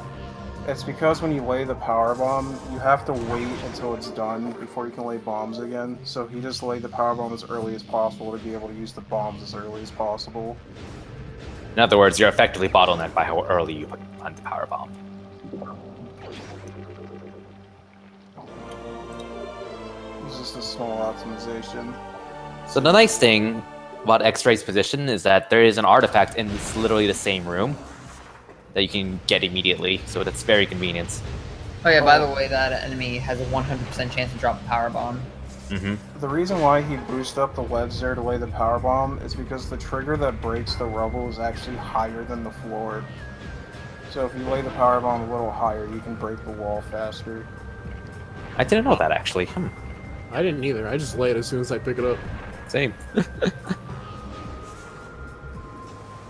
It's because when you lay the power bomb, you have to wait until it's done before you can lay bombs again. So he just laid the power bomb as early as possible to be able to use the bombs as early as possible. In other words, you're effectively bottlenecked by how early you plant the power bomb. It's just a small optimization. So the nice thing about X-Ray's position is that there is an artifact in literally the same room that you can get immediately, so that's very convenient. Oh yeah, by the way, that enemy has a 100% chance to drop a power bomb. Mm-hmm. The reason why he boosted up the ledge there to lay the power bomb is because the trigger that breaks the rubble is actually higher than the floor. So if you lay the power bomb a little higher, you can break the wall faster. I didn't know that actually. I didn't either. I just lay it as soon as I pick it up. Same.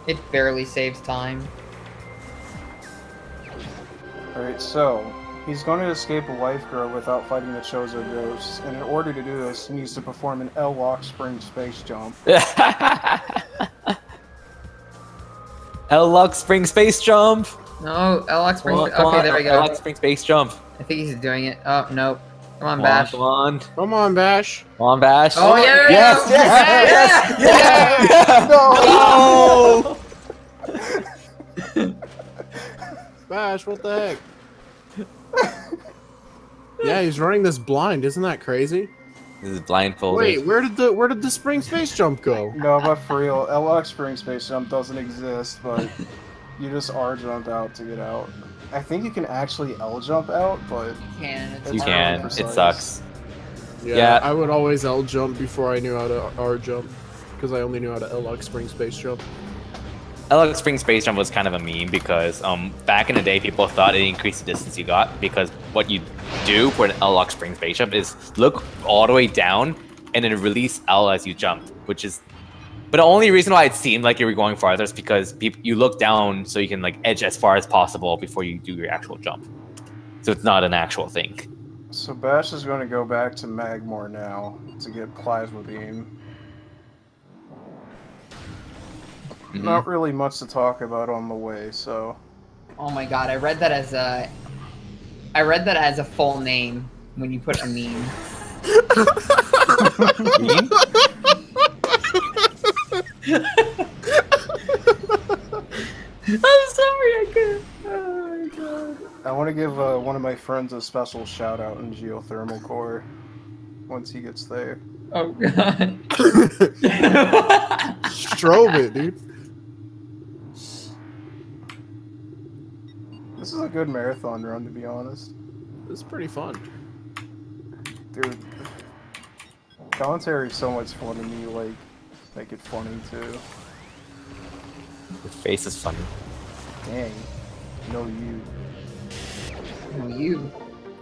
It barely saves time. Alright, so he's going to escape a life grow without fighting the Chozo ghosts, and in order to do this, he needs to perform an L-lock spring space jump. L-Lock spring space jump. No, LX Spring. Come Okay, on, there we go. L-Lock spring space jump. I think he's doing it. Oh, no. Come on, Bash. Come on. Come on, Bash. Come on, Bash. Oh, yeah, there we yes, go. yes, yes, yes. No. Bash, what the heck? Yeah, he's running this blind. Isn't that crazy? This is blindfolded. Wait, where did the spring space jump go? No, but for real, L-lock spring space jump doesn't exist, but you just R-jump out to get out. I think you can actually L-jump out, but... It's You hard can. to It precise. sucks. Yeah, I would always L jump before I knew how to R jump, because I only knew how to L-lock spring space jump. L-Lock spring space jump was kind of a meme because back in the day, people thought it increased the distance you got because what you do for an L-Lock spring space jump is look all the way down and then release L as you jump, which is... But the only reason why it seemed like you were going farther is because you look down so you can like edge as far as possible before you do your actual jump. So it's not an actual thing. So Bash is going to go back to Magmore now to get Plasma Beam. Mhm. Not really much to talk about on the way, so... Oh my god, I read that as a full name when you put a meme. Meme? I'm sorry, I couldn't. Oh my god. I want to give one of my friends a special shout out in Geothermal Core once he gets there. Oh god. Strobe it, dude. This is a good marathon run, to be honest. It's pretty fun. Dude, commentary is so much fun and you, like, make it funny, too. Your face is funny. Dang. No, you. You.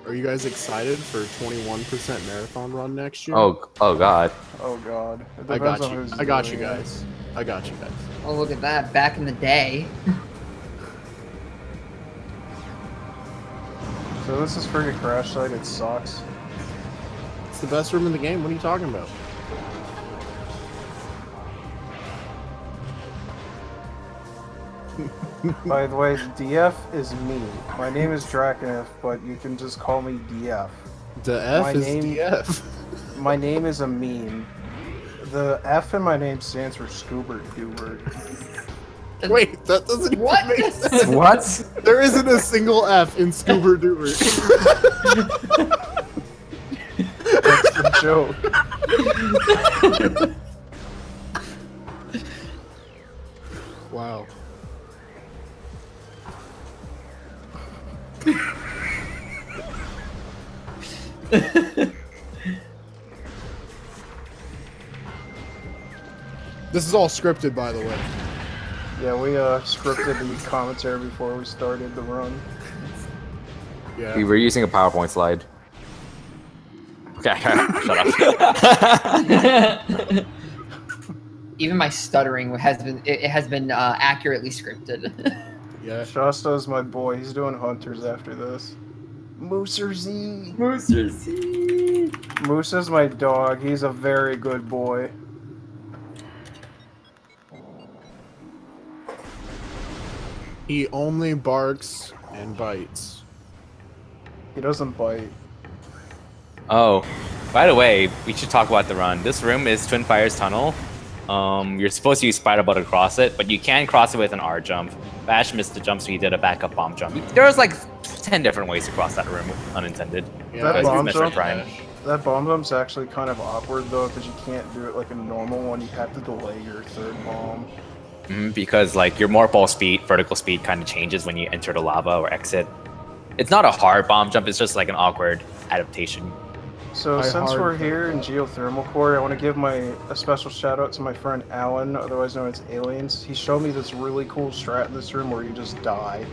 Are you guys excited for 21% marathon run next year? Oh god. Oh, God. It I got depends on you. who's I got you doing it. guys. I got you guys. Oh, look at that. Back in the day. So this is for a crash site, it sucks. It's the best room in the game. What are you talking about? By the way, DF is me. My name is Drakenif, but you can just call me DF. The F My is name- DF. My name is a meme. The F in my name stands for Scuba Doober. Wait, that doesn't even What? make sense. What? There isn't a single F in Scuba Doober. That's the joke. Wow. This is all scripted, by the way. Yeah, we scripted the commentary before we started the run. Yeah. We were using a PowerPoint slide. Okay, shut up. Even my stuttering has been accurately scripted. Yeah. Shasta's my boy. He's doing hunters after this. Mooser Z. Moose is my dog. He's a very good boy. He only barks and bites. He doesn't bite. Oh, by the way, we should talk about the run. This room is Twin Fires Tunnel. You're supposed to use Spider Ball to cross it, but you can cross it with an R jump. Bash missed the jump, so he did a backup bomb jump. There was like 10 different ways to cross that room, unintended. Yeah, That Because bomb it's jump, Metroid Prime. that bomb jump's actually kind of awkward though, because you can't do it like a normal one. You have to delay your third bomb. Because like your morph ball speed, vertical speed kind of changes when you enter the lava or exit. It's not a hard bomb jump, it's just like an awkward adaptation. So I since hard- we're here in Geothermal Core, I want to give a special shout out to my friend Alan, otherwise known as Aliens. He showed me this really cool strat in this room where you just die.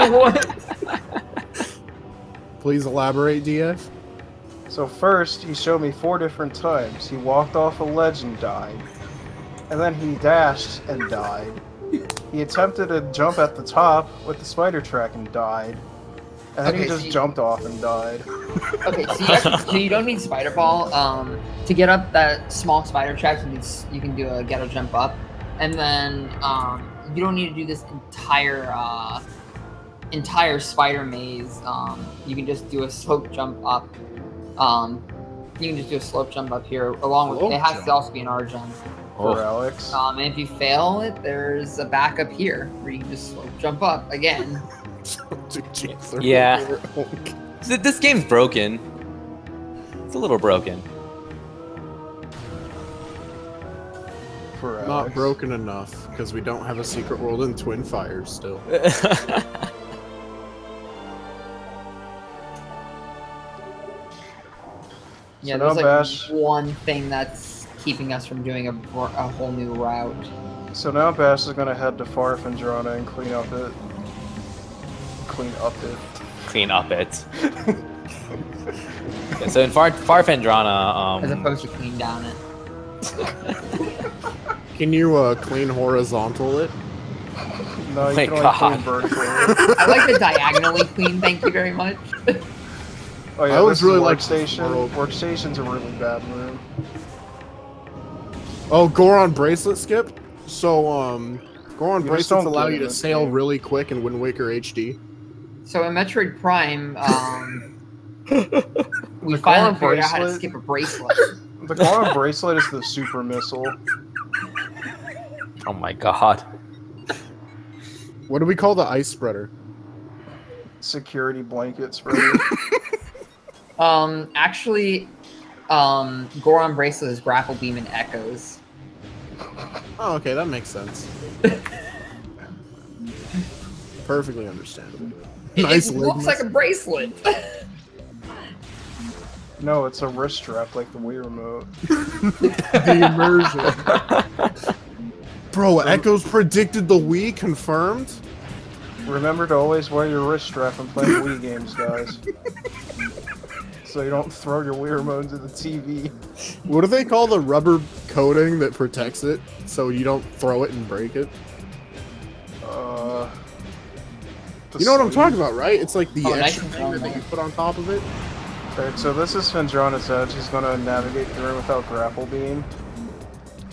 What? Please elaborate, DF. So first, he showed me 4 different times. He walked off a ledge and died. And then he dashed and died. He attempted to jump at the top with the spider track and died. And then Okay, he just so jumped off and died. Okay, so you don't need Spider Ball. To get up that small spider track, you can do a ghetto jump up, and then you don't need to do this entire spider maze. You can just do a slope jump up. You can just do a slope jump up here, along with it has to also be an R jump. For Alex. And if you fail it, there's a backup here where you can just slope jump up again. Yeah. This game's broken. It's a little broken. For Alex. Not broken enough, because we don't have a secret world in Twin Fires still. Yeah, So there's now like Bash- one thing that's keeping us from doing a whole new route. So now Bash is gonna head to Farfandrana and clean up it. Clean up it. Clean up it. Yeah, so in Farfandrana, As opposed to clean down it. Can you clean horizontal it? No, you My can only God. clean vertically. I like the diagonally clean, thank you very much. Oh yeah, I always this really is liked this workstation. world. Workstation's a really bad room. Oh, Goron bracelet skip? So, Goron You just bracelets don't allow get you to it, sail okay. really quick in Wind Waker HD. So in Metroid Prime, we The finally Goron figured out how to bracelet- skip a bracelet. The Goron bracelet is the super missile. oh my god. What do we call the ice spreader? Security blanket spreader. Actually, Goron bracelet is grapple beam and echoes. Oh, okay, that makes sense. Perfectly understandable. Nice It looks like a bracelet. No, it's a wrist strap like the Wii remote. The immersion. Bro, Echoes predicted the Wii, confirmed? Remember to always wear your wrist strap when playing Wii games, guys. So you don't throw your Wii remote into the TV. What do they call the rubber coating that protects it so you don't throw it and break it? The You know what I'm sleeve. talking about, right? It's like the Oh, extra nice thing that you put on top of it. Alright, so this is Fendrana's Edge. He's gonna navigate through without grapple beam.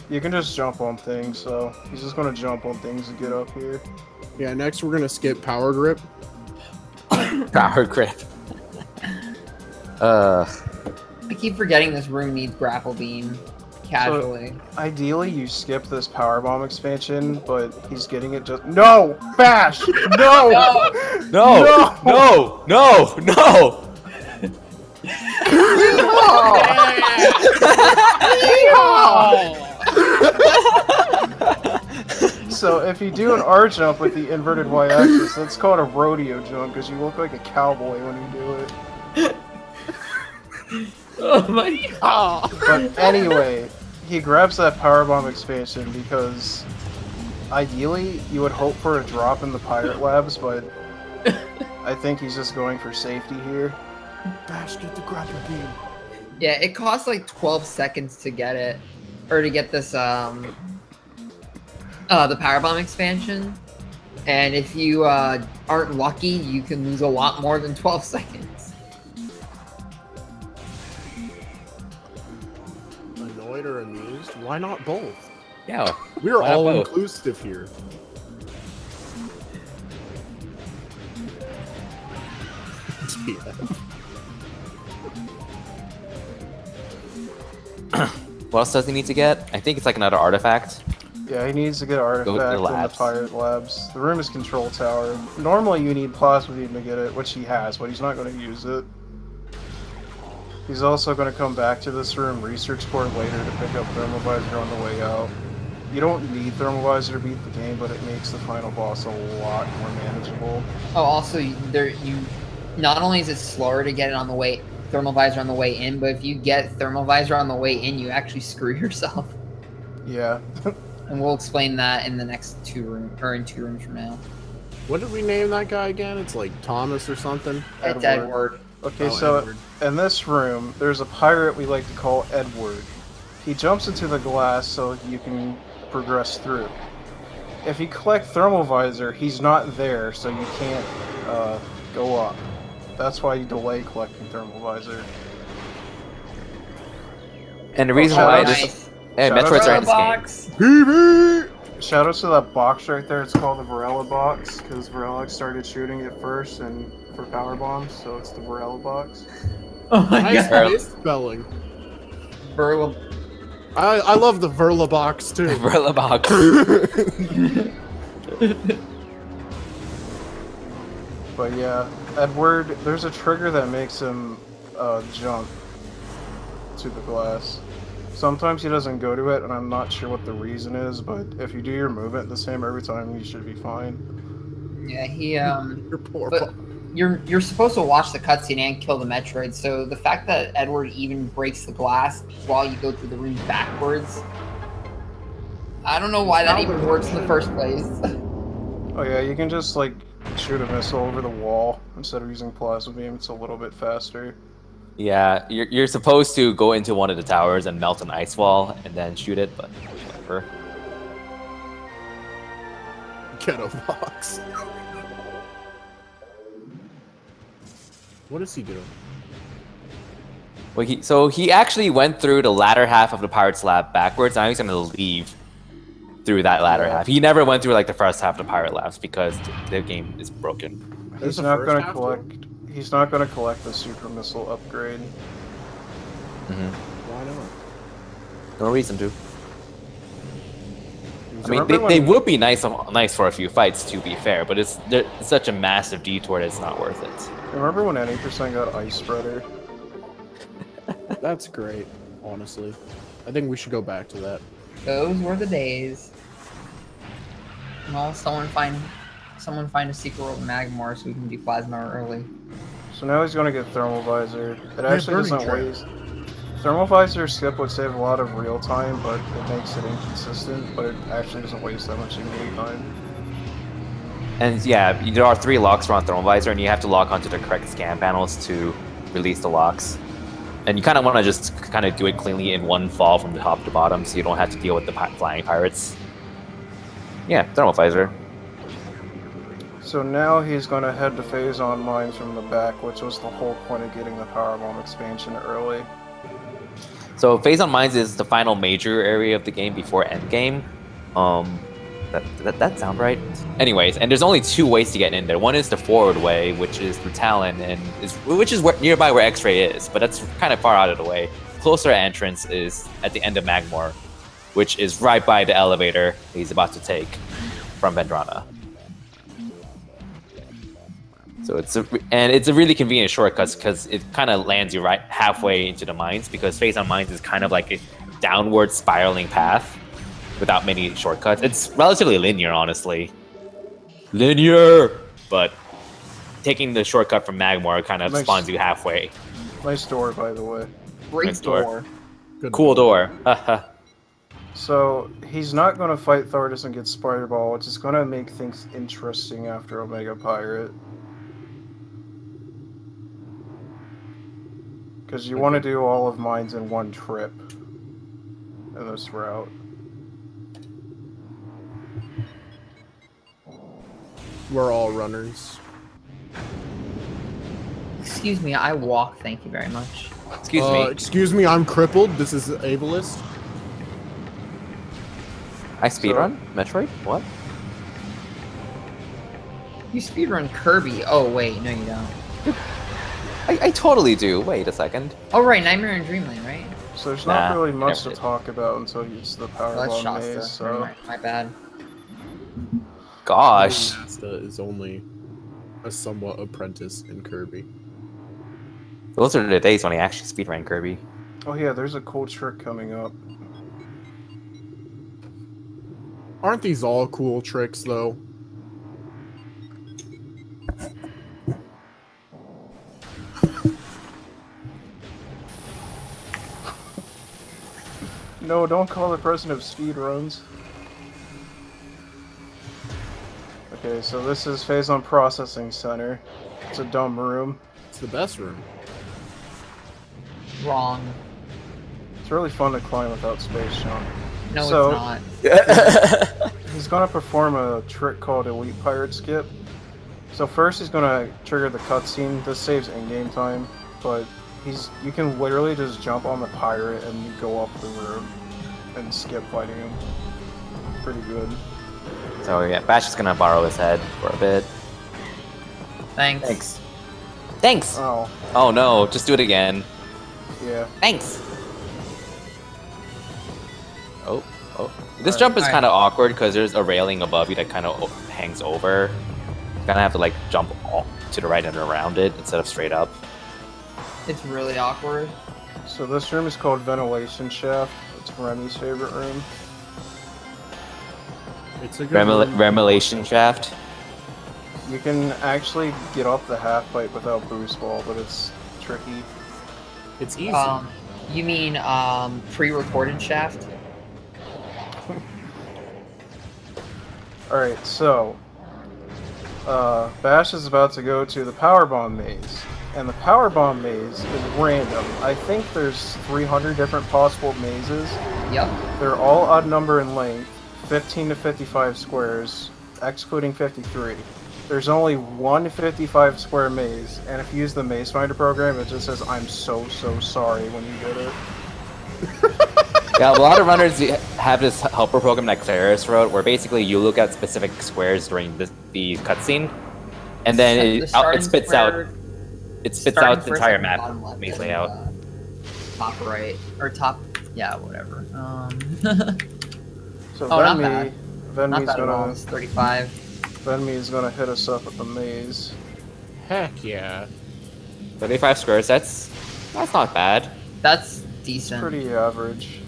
You can just jump on things, so he's just gonna jump on things to get up here. Yeah, next we're gonna skip Power Grip. Power grip. I keep forgetting this room needs grapple beam. Casually. So, ideally, you skip this powerbomb expansion, but he's getting it just. No! Bash! No! No! No! No! No! So if you do an R jump with the inverted Y-axis, that's called a rodeo jump because you look like a cowboy when you do it. Oh my god! But anyway, he grabs that powerbomb expansion because ideally you would hope for a drop in the pirate labs, but I think he's just going for safety here. Bash, get the grapple beam. Yeah, it costs like 12 seconds to get it, or to get this the powerbomb expansion, and if you aren't lucky, you can lose a lot more than 12 seconds. Annoyed or amused? Why not both? Yeah. We're why not all both? inclusive here. What else does he need to get? I think it's like another artifact. Yeah, he needs to get an artifact Go to the in the labs. pirate labs. The room is control tower. Normally you need plasma beam to get it, which he has, but he's not going to use it. He's also going to come back to this room, research core later, to pick up thermal visor on the way out. You don't need thermal visor to beat the game, but it makes the final boss a lot more manageable. Oh, also, not only is it slower to get it on the way, thermal visor on the way in, but if you get thermal visor on the way in, you actually screw yourself. Yeah. And we'll explain that in the next in 2 rooms from now. What did we name that guy again? It's like Thomas or something? It's Edward. Okay, Oh, so Edward. in this room, there's a pirate we like to call Edward. He jumps into the glass so you can progress through. If you collect thermal visor, he's not there, so you can't go up. That's why you delay collecting thermal visor. And the reason shout why out- this... Hey, shout out Metroid's to right in this game. Box. PV! Shoutouts to that box right there. It's called the Varela box because Varela started shooting it first and for power bombs, so it's the Varela box. Oh my Nice god. misspelling. Verla. I love the Verla box too. Umbrella box. But yeah, Edward, there's a trigger that makes him jump to the glass. Sometimes he doesn't go to it, and I'm not sure what the reason is, but if you do your movement the same every time, you should be fine. Yeah, he Your poor but you're supposed to watch the cutscene and kill the Metroid, so the fact that Edward even breaks the glass while you go through the room backwards, I don't know why that even works in the first place. Oh yeah, you can just like shoot a missile over the wall instead of using plasma beam. It's a little bit faster. Yeah, you're supposed to go into one of the towers and melt an ice wall and then shoot it, but whatever. ghetto box. What is he doing? Well, he actually went through the latter half of the Pirates Lab backwards. Now he's gonna leave through that latter half. He never went through like the first half of the Pirate Labs because the game is broken. He's not going to collect. He's not going to collect the super missile upgrade. Why not? No reason to. I mean, Remember they when- would be nice for a few fights, to be fair, but it's such a massive detour that it's not worth it. Remember when any percent got ice spreader? That's great, honestly. I think we should go back to that. Those were the days. Well, someone find a secret world Magmar so we can do plasma early. So now he's going to get thermal visor. It Yeah, actually burning doesn't trap. waste. Thermal visor skip would save a lot of real time, but it makes it inconsistent. But it actually doesn't waste that much in-game time. And yeah, there are 3 locks around Thermal Visor, and you have to lock onto the correct scan panels to release the locks. And you kind of want to just kind of do it cleanly in one fall from the top to bottom, so you don't have to deal with the flying pirates. Yeah, Thermal Visor. So now he's going to head to Phazon Mines from the back, which was the whole point of getting the Powerbomb expansion early. So Phazon Mines is the final major area of the game before Endgame. That sound right? Anyways, and there's only 2 ways to get in there. One is the forward way, which is through Talon, which is nearby where X-Ray is, but that's kind of far out of the way. Closer entrance is at the end of Magmore, which is right by the elevator he's about to take from Vendrana. So it's a really convenient shortcut because it kind of lands you right halfway into the mines, because Phase on Mines is kind of like a downward spiraling path without many shortcuts. It's relatively linear, honestly. Linear! But taking the shortcut from Magmore kind of spawns you halfway. Nice door, by the way. Great Nice door. Good Cool door. Haha. So, he's not going to fight Thordis and get Spider Ball, which is going to make things interesting after Omega Pirate. Because you want to do all of mines in one trip in this route. We're all runners. Excuse me, I walk. Thank you very much. Excuse me. Excuse me, I'm crippled. This is ableist. I speedrun? Metroid? What? You speedrun Kirby. Oh wait, no you don't. I totally do. Wait a second. Oh right, Nightmare in Dreamland, right? So there's not really much never to did. talk about until you use the Power Oh, that's Bomb Shasta. maze, so... My bad. Gosh. Shasta is only a somewhat apprentice in Kirby. Those are the days when I actually speedran Kirby. Oh yeah, there's a cool trick coming up. Aren't these all cool tricks, though? No, don't call the president of speedruns. Okay, so this is Phazon Processing Center. It's a dumb room. It's the best room. Wrong. It's really fun to climb without space jump. No, So- it's not. He's gonna perform a trick called Elite Pirate Skip. So first he's gonna trigger the cutscene. This saves in-game time, but you can literally just jump on the pirate and go up the room and skip fighting him. Pretty good. So yeah, Bash is gonna borrow his head for a bit. Thanks. Thanks! Oh, Oh no, just do it again. yeah. Thanks! Oh, oh. This Alright. jump is Alright. kind of awkward because there's a railing above you that kind of hangs over. You kind of have to like jump all to the right and around it instead of straight up. It's really awkward. So this room is called Ventilation Shaft. It's Remy's favorite room. It's a good room. Remelation shaft. You can actually get up the half pipe without boost ball, but it's tricky. It's easy. You mean pre-recorded shaft? Alright, so Bash is about to go to the Power Bomb maze. And the Power Bomb maze is random. I think there's 300 different possible mazes. Yep. They're all odd number in length, 15 to 55 squares, excluding 53. There's only one 55 square maze, and if you use the Maze Finder program, it just says, "I'm so sorry" when you get it. Yeah, a lot of runners have this helper program that Claris wrote, where basically you look at specific squares during the cutscene, and then it spits out the entire map maze layout. Top right or top, yeah, whatever. So Oh, not bad. Not Venmi's bad at all. gonna It's 35. Venmi's gonna hit us up at the maze. Heck yeah. 35 squares, that's not bad. That's decent. Pretty average.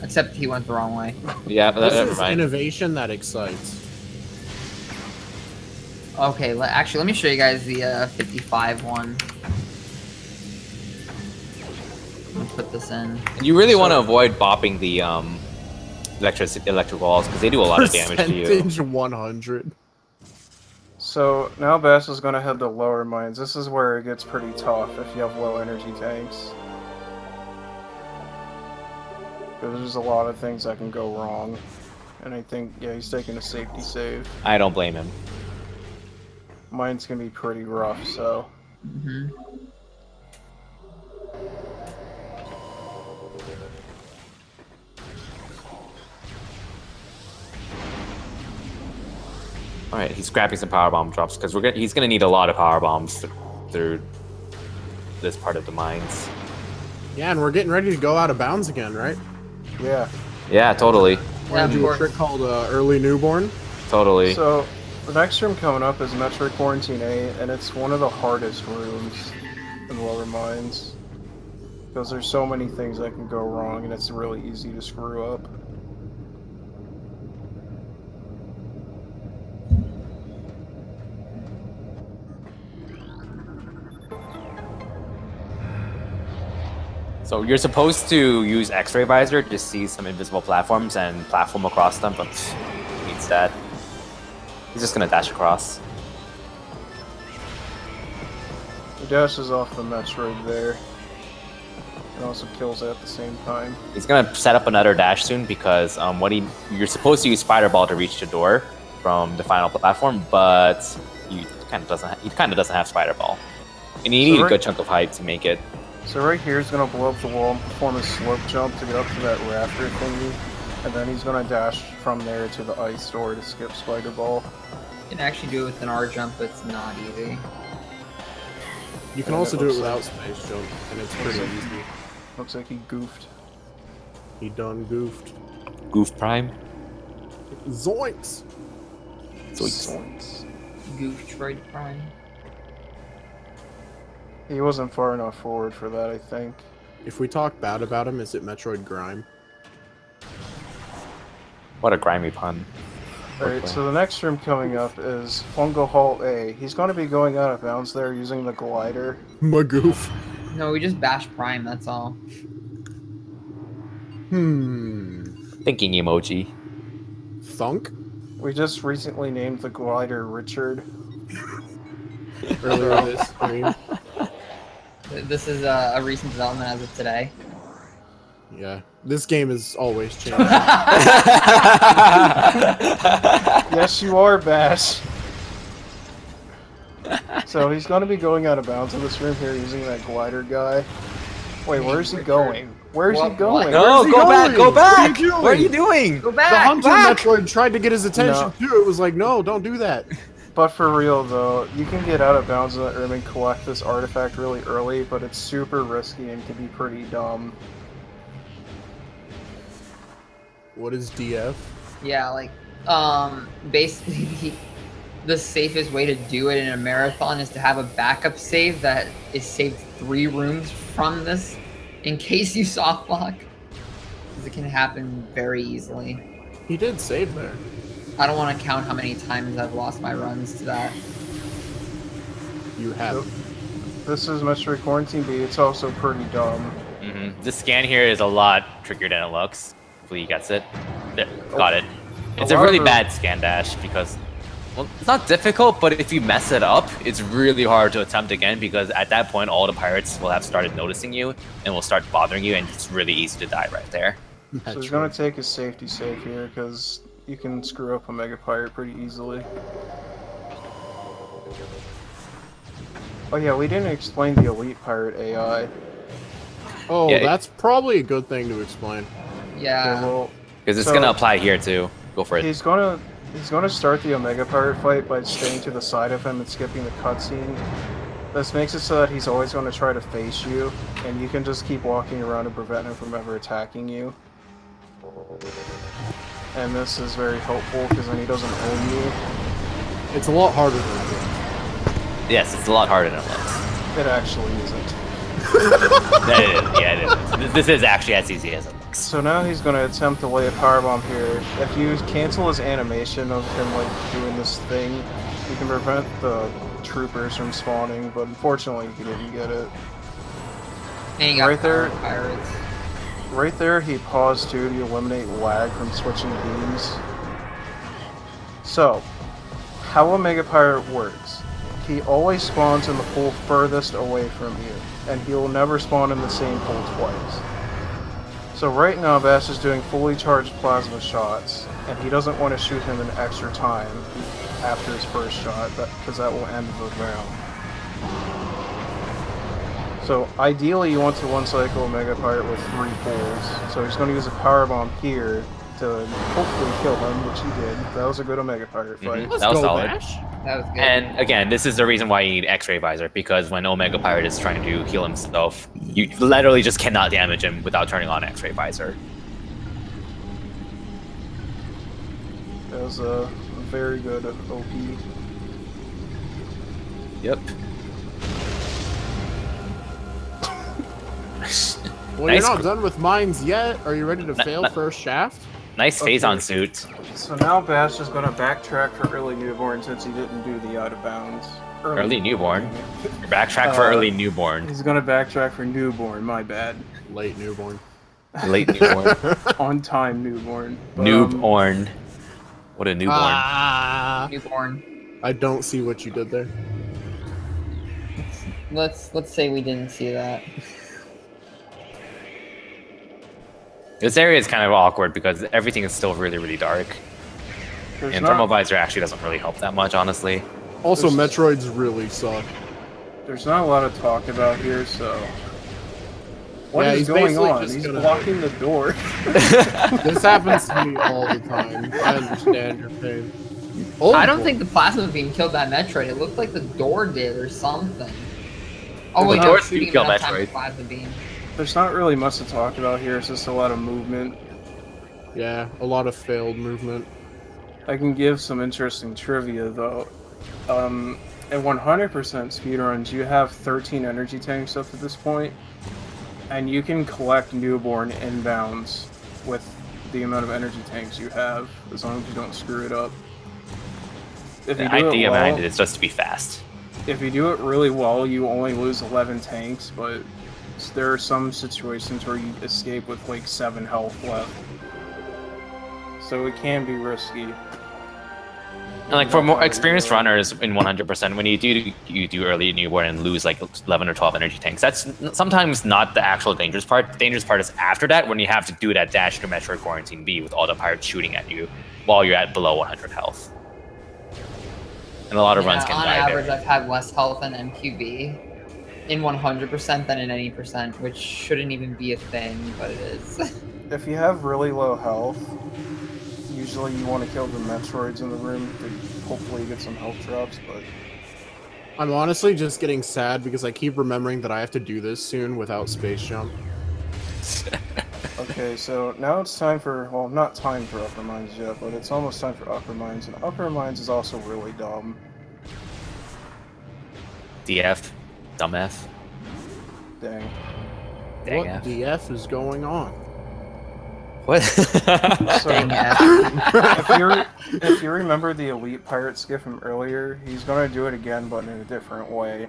Except he went the wrong way. Yeah, This never is mind. innovation that excites. Okay, actually, let me show you guys the 55 one. I'm gonna put this in. You really want to avoid bopping the electric walls because they do a lot of damage to you. Percentage 100. So now Bash is gonna head to lower mines. This is where it gets pretty tough if you have low energy tanks. There's a lot of things that can go wrong. And I think, yeah, he's taking a safety save. I don't blame him. Mine's gonna be pretty rough, so... Mm-hmm. All right, he's grabbing some power bomb drops because he's gonna need a lot of power bombs through this part of the mines. Yeah, and we're getting ready to go out of bounds again, right? Yeah. Yeah, totally. We're gonna do a trick called Early Newborn. Totally. So, the next room coming up is Metroid Quarantine 8, and it's one of the hardest rooms in the lower mines. Because there's so many things that can go wrong, and it's really easy to screw up. So you're supposed to use X-ray visor to see some invisible platforms and platform across them, but he needs that. He's just gonna dash across. He dashes off the Metroid there. And also kills it at the same time. He's gonna set up another dash soon because you're supposed to use Spider Ball to reach the door from the final platform, but he kind of doesn't have Spider Ball, and you need a good chunk of height to make it. So right here, he's going to blow up the wall and perform a slope jump to get up to that rafter thingy. And then he's going to dash from there to the ice door to skip Spider Ball. You can actually do it with an R jump, but it's not easy. You can also do it without space jump, and it's pretty easy. Looks like he goofed. He done goofed. Goof Prime. Zoinks! Zoinks. Metroid Prime. He wasn't far enough forward for that, I think. If we talk bad about him, is it Metroid Grime? What a grimy pun. Alright, so the next room coming up is Fungal Hall A. He's going to be going out of bounds there using the glider. Magoof. No, we just BashPrime, that's all. Thinking emoji. Thunk? We just recently named the glider Richard. Earlier this stream. This is a recent development as of today. Yeah, this game is always changing. Yes, you are, Bash. So he's going to be going out of bounds in this room here using that glider guy. Wait, where's he going? Where's he going? No, go back, go back! What are you doing? Go back! The Hunter back! Metroid tried to get his attention too. It was like, no, don't do that. But for real though, you can get out of bounds in that room and collect this artifact really early, but it's super risky and can be pretty dumb. What is DF? Yeah, like, basically, the safest way to do it in a marathon is to have a backup save that is saved 3 rooms from this, in case you soft lock. Because it can happen very easily. He did save there. I don't want to count how many times I've lost my runs to that. You have. This is Metroid Quarantine B. It's also pretty dumb. The scan here is a lot trickier than it looks. Hopefully he gets it. There, got it. It's a really bad scan dash because, well, it's not difficult, but if you mess it up, it's really hard to attempt again because at that point, all the pirates will have started noticing you and will start bothering you, and it's really easy to die right there. So he's going to take a safety save here because you can screw up a Mega Pirate pretty easily. Oh yeah, we didn't explain the Elite Pirate AI. Oh, Yeah, that's probably a good thing to explain. Yeah. Because it's going to apply here too. Go for it. He's gonna start the Omega Pirate fight by staying to the side of him and skipping the cutscene. This makes it so that he's always going to try to face you, and you can just keep walking around and prevent him from ever attacking you. And this is very helpful because then he doesn't own you. It's a lot harder than it looks. Yes, it's a lot harder than it looks. It actually isn't. Yeah, it is. This is actually as easy as it looks. So now he's going to attempt to lay a powerbomb here. If you cancel his animation of him like doing this thing, you can prevent the troopers from spawning, but unfortunately he didn't get it. And you got Right there. Pirates. Right there, he paused too to eliminate lag from switching beams. So, how a Mega Pirate works. He always spawns in the pool furthest away from you, and he will never spawn in the same pool twice. So right now, Bash is doing fully charged plasma shots, and he doesn't want to shoot him an extra time after his first shot, because that will end the round. So ideally you want to one-cycle Mega Pirate with 3 pulls. So he's going to use a power bomb here to hopefully kill him, which he did. That was a good Omega Pirate fight. Let's That was go, solid. Bash. That was good. And again, this is the reason why you need X-Ray Visor, because when Omega Pirate is trying to heal himself, you literally just cannot damage him without turning on X-Ray Visor. That was a very good OP. Yep. Well, Nice. you're not done with mines yet. Are you ready to fail first shaft? Nice phase Okay. on suit. So now Bash is going to backtrack for early newborn since he didn't do the out of bounds. Early newborn. Backtrack for early newborn. He's going to backtrack for newborn, my bad. Late newborn. Late newborn. On time newborn. But, Newborn. What a newborn. Ah, Newborn. I don't see what you did there. Let's say we didn't see that. This area is kind of awkward because everything is still really, really dark. there's And not- Thermal Visor actually doesn't really help that much, honestly. Also, There's- Metroids really suck. There's not a lot of talk about here, so... What Yeah, is he's going basically on? just He's gonna- blocking the door. This happens to me all the time. I understand your pain. Oh, I don't boy. think the plasma beam killed that Metroid. It looked like the door did or something. Oh The wait, doors shooting do kill enough time Metroid. to plasma beam. There's not really much to talk about here, it's just a lot of movement. Yeah, a lot of failed movement. I can give some interesting trivia, though. At 100% speedruns, you have 13 energy tanks up to this point, and you can collect newborn inbounds with the amount of energy tanks you have, as long as you don't screw it up. If The you do it idea well, behind it is just to be fast. if you do it really well, you only lose 11 tanks, but there are some situations where you escape with like 7 health left. So it can be risky. And like for more experienced runners in 100%, when you do early newborn and lose like 11 or 12 energy tanks, that's sometimes not the actual dangerous part. The dangerous part is after that, when you have to do that dash to Metroid Quarantine B with all the pirates shooting at you while you're at below 100 health. And a lot of runs can on die average, there. I've had less health in MQB in 100% than in any percent, which shouldn't even be a thing, but it is. If you have really low health, usually you want to kill the Metroids in the room to hopefully get some health drops, but... I'm honestly just getting sad because I keep remembering that I have to do this soon without space jump. Okay, so now it's time for, well, not time for Upper Mines yet, but it's almost time for Upper Mines, and Upper Mines is also really dumb. DF. Dumb F. Dang. Dang What F. DF is going on? What? So, Dang F. if you remember the Elite Pirate skit from earlier, he's gonna do it again, but in a different way.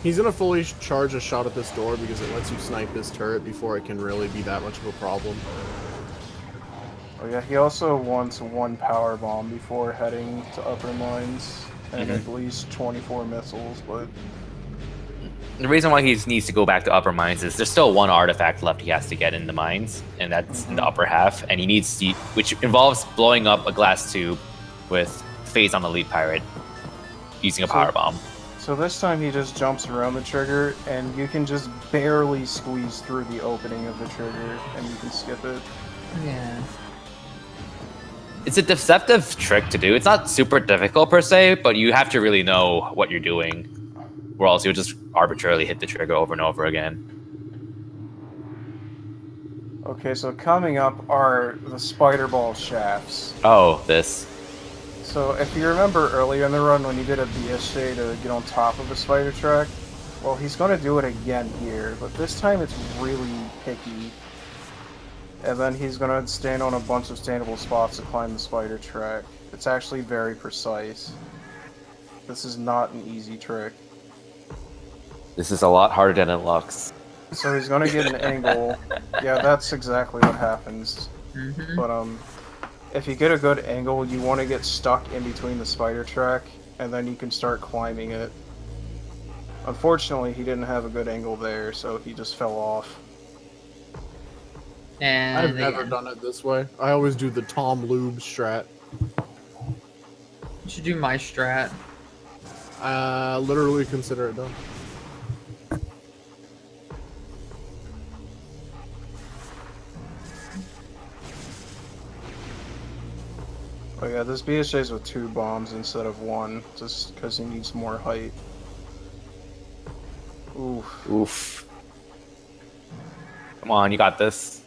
He's gonna fully charge a shot at this door because it lets you snipe this turret before it can really be that much of a problem. Oh yeah, he also wants 1 power bomb before heading to Upper Mines, and at least 24 missiles, but... The reason why he needs to go back to Upper Mines is there's still 1 artifact left he has to get in the mines, and that's in the upper half, and he needs to, which involves blowing up a glass tube with phase on Elite Pirate using a power bomb. So this time he just jumps around the trigger, and you can just barely squeeze through the opening of the trigger, and you can skip it. Yeah. It's a deceptive trick to do. It's not super difficult per se, but you have to really know what you're doing, or else you'll just arbitrarily hit the trigger over and over again. Okay, so coming up are the spider ball shafts. Oh, this. So if you remember earlier in the run when you did a BSJ to get on top of a spider track, well, he's going to do it again here, but this time it's really picky. And then he's going to stand on a bunch of standable spots to climb the spider track. It's actually very precise. This is not an easy trick. This is a lot harder than it looks. So he's going to get an angle. Yeah, that's exactly what happens. Mm-hmm. But if you get a good angle, you want to get stuck in between the spider track, and then you can start climbing it. Unfortunately, he didn't have a good angle there, so he just fell off. And I've never done it this way. I always do the Tom Lube strat. You should do my strat. Literally consider it done. Oh yeah, this BSJ's with 2 bombs instead of 1, just because he needs more height. Oof. Oof. Come on, you got this.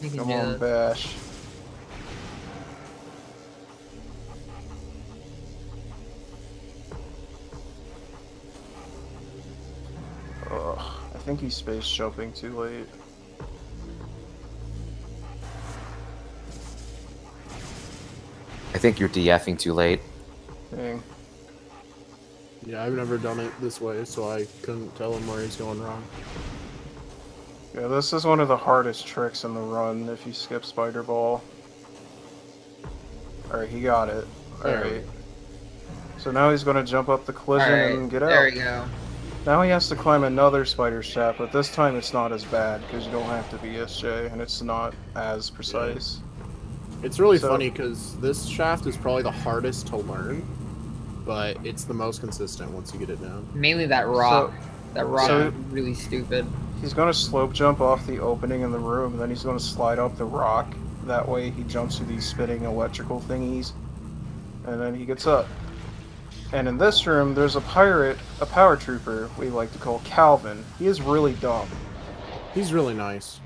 You can Come do on, this. Bash. Ugh, I think he's space jumping too late. I think you're DFing too late. Dang. Yeah, I've never done it this way, so I couldn't tell him where he's going wrong. Yeah, this is one of the hardest tricks in the run if you skip Spider Ball. Alright, he got it. Alright. So now he's gonna jump up the collision and get out. There we go. Now he has to climb another spider shaft, but this time it's not as bad because you don't have to be SJ and it's not as precise. It's really funny because this shaft is probably the hardest to learn, but it's the most consistent once you get it down. Mainly that rock. That rock is really stupid. He's gonna slope jump off the opening in the room, and then he's gonna slide up the rock. That way he jumps through these spinning electrical thingies, and then he gets up. And in this room, there's a pirate, a power trooper, we like to call Calvin. He is really dumb. He's really nice.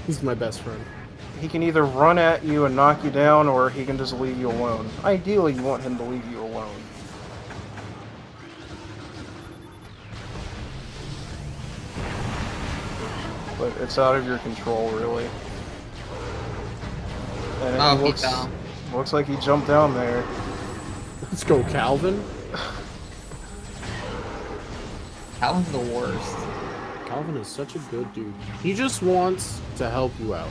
He's my best friend. He can either run at you and knock you down, or he can just leave you alone. Ideally, you want him to leave you alone. But it's out of your control, really. And it looks like he jumped down there. Let's go, Calvin. Calvin's the worst. Calvin is such a good dude. He just wants to help you out.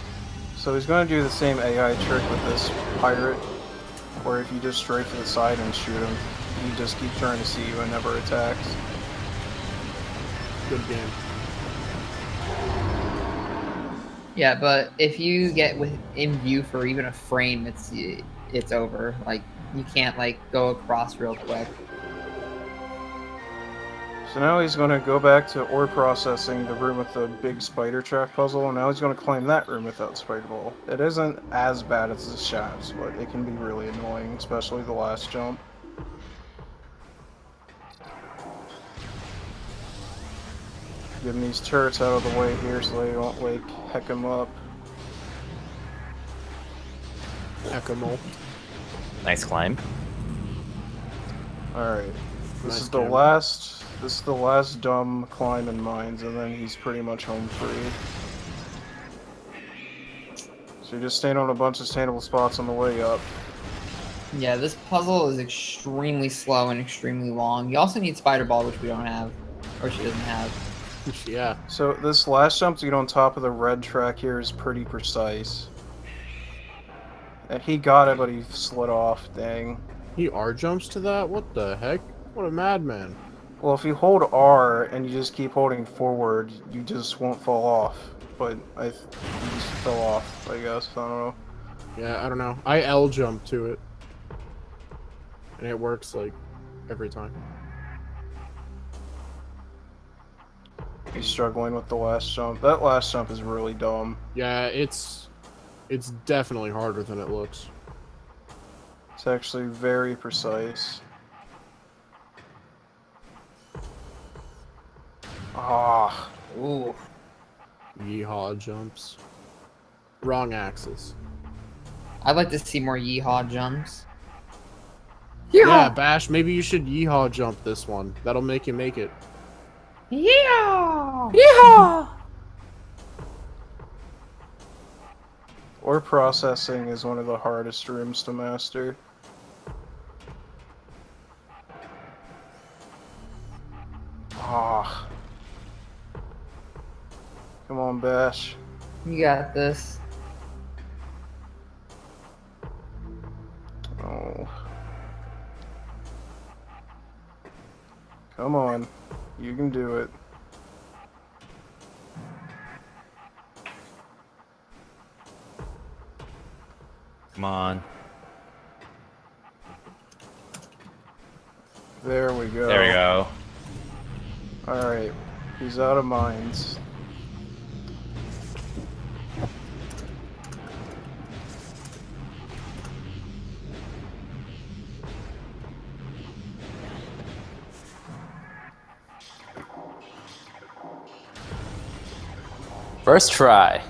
So he's going to do the same AI trick with this pirate, where if you just strafe to the side and shoot him, he just keeps trying to see you and never attacks. Good game. Yeah, but if you get in view for even a frame, it's over. Like, you can't like go across real quick. So now he's going to go back to ore processing, the room with the big spider track puzzle, and now he's going to climb that room without Spider Ball. It isn't as bad as the shafts, but it can be really annoying, especially the last jump. Getting these turrets out of the way here so they don't, like, heck him up. Heck 'em all. Nice climb. Alright. This is the camera. last dumb climb in mines, and then he's pretty much home free. So you're just staying on a bunch of standable spots on the way up. Yeah, this puzzle is extremely slow and extremely long. You also need Spider Ball, which we don't have. Or she doesn't have. Yeah. So this last jump to get on top of the red track here is pretty precise. And he got it, but he slid off, dang. He R jumps to that? What the heck? What a madman. Well, if you hold R and you just keep holding forward, you just won't fall off. But he just fell off, I guess. I don't know. Yeah, I don't know. I L jump to it. And it works, like, every time. He's struggling with the last jump. That last jump is really dumb. Yeah, it's definitely harder than it looks. It's actually very precise. Ah. Ooh. Yeehaw jumps. Wrong axis. I'd like to see more yeehaw jumps. Yeah, Bash, maybe you should yeehaw jump this one. That'll make you make it. Yeah! Yeehaw! Ore processing is one of the hardest rooms to master. Ah. Come on, Bash. You got this. Oh. Come on. You can do it. Come on. There we go. There we go. Alright. He's out of mines. First try.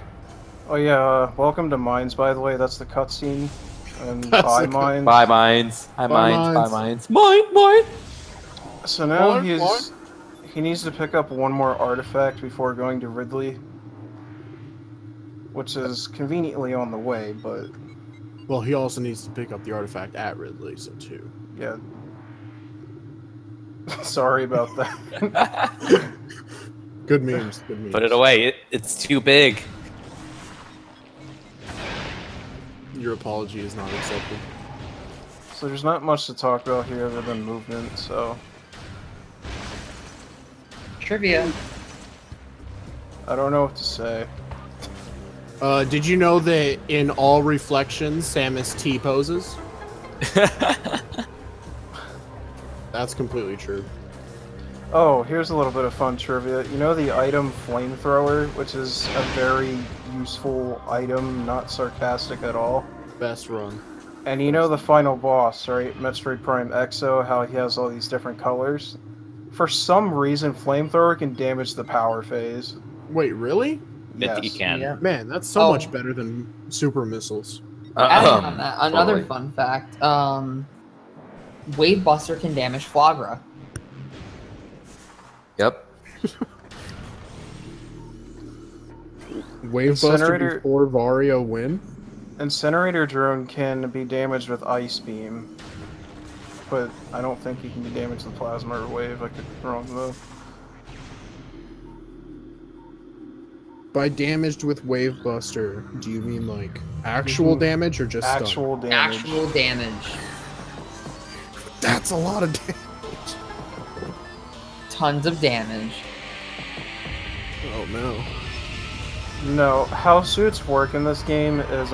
Oh yeah, welcome to Mines, by the way. That's the cutscene. And bye Mines. Bye, mines. Hi, mines. Bye, mines. mines. Mine. So now Mine, he needs to pick up one more artifact before going to Ridley. Which is conveniently on the way, but... Well, he also needs to pick up the artifact at Ridley, so too. Yeah. Sorry about that. Good memes, good memes. Put it away. It's too big. Your apology is not accepted. So there's not much to talk about here other than movement, so... Trivia. I don't know what to say. Did you know that in all reflections, Samus T poses? That's completely true. Oh, here's a little bit of fun trivia. You know the item Flamethrower, which is a very useful item, not sarcastic at all? Best run. And you know the final boss, right? Metroid Prime Exo, how he has all these different colors? For some reason, Flamethrower can damage the power phase. Wait, really? That you Yes. can. Yeah. Man, that's so much better than super missiles. Adding on that, another Totally. fun fact. Wave Buster can damage Flagra. Yep. Wave Buster Incinerator- before Vario win? Incinerator Drone can be damaged with Ice Beam. But I don't think he can be damaged with Plasma or Wave. I could be wrong though. By damaged with Wave Buster, do you mean like actual damage or just stun? Actual damage. Actual damage. That's a lot of damage. Tons of damage. Oh no. No, how suits work in this game is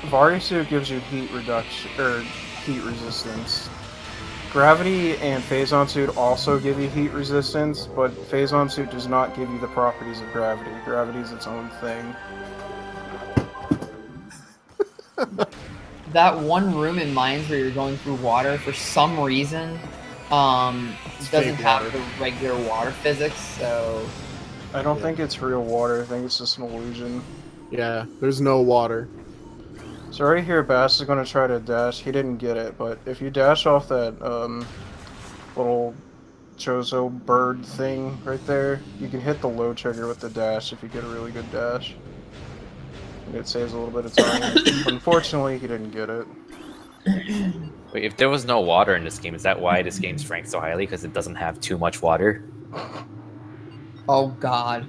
Vario suit gives you heat reduction or heat resistance. Gravity and Phazon suit also give you heat resistance, but Phazon suit does not give you the properties of gravity. Gravity is its own thing. That one room in Mines where you're going through water, for some reason, doesn't fake have water. the regular water physics, so... I don't Yeah. think it's real water, I think it's just an illusion. Yeah, there's no water. So right here, Bass is going to try to dash. He didn't get it, but if you dash off that little Chozo bird thing right there, you can hit the low trigger with the dash if you get a really good dash. And it saves a little bit of time. But unfortunately, he didn't get it. Wait, if there was no water in this game, is that why this game's ranked so highly? Because it doesn't have too much water? Oh god.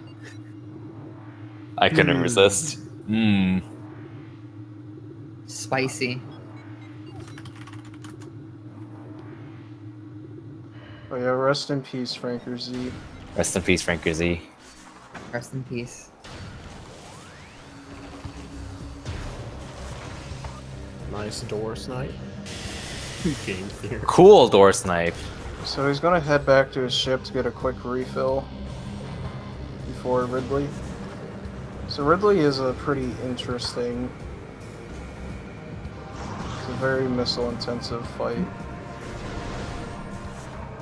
I couldn't resist. Mmm. Spicy. Oh yeah, rest in peace, Franker Z. Rest in peace, Franker Z. Rest in peace. Nice door snipe. Game theory. Cool door snipe. So he's gonna head back to his ship to get a quick refill before Ridley. So Ridley is a pretty interesting... It's a very missile-intensive fight.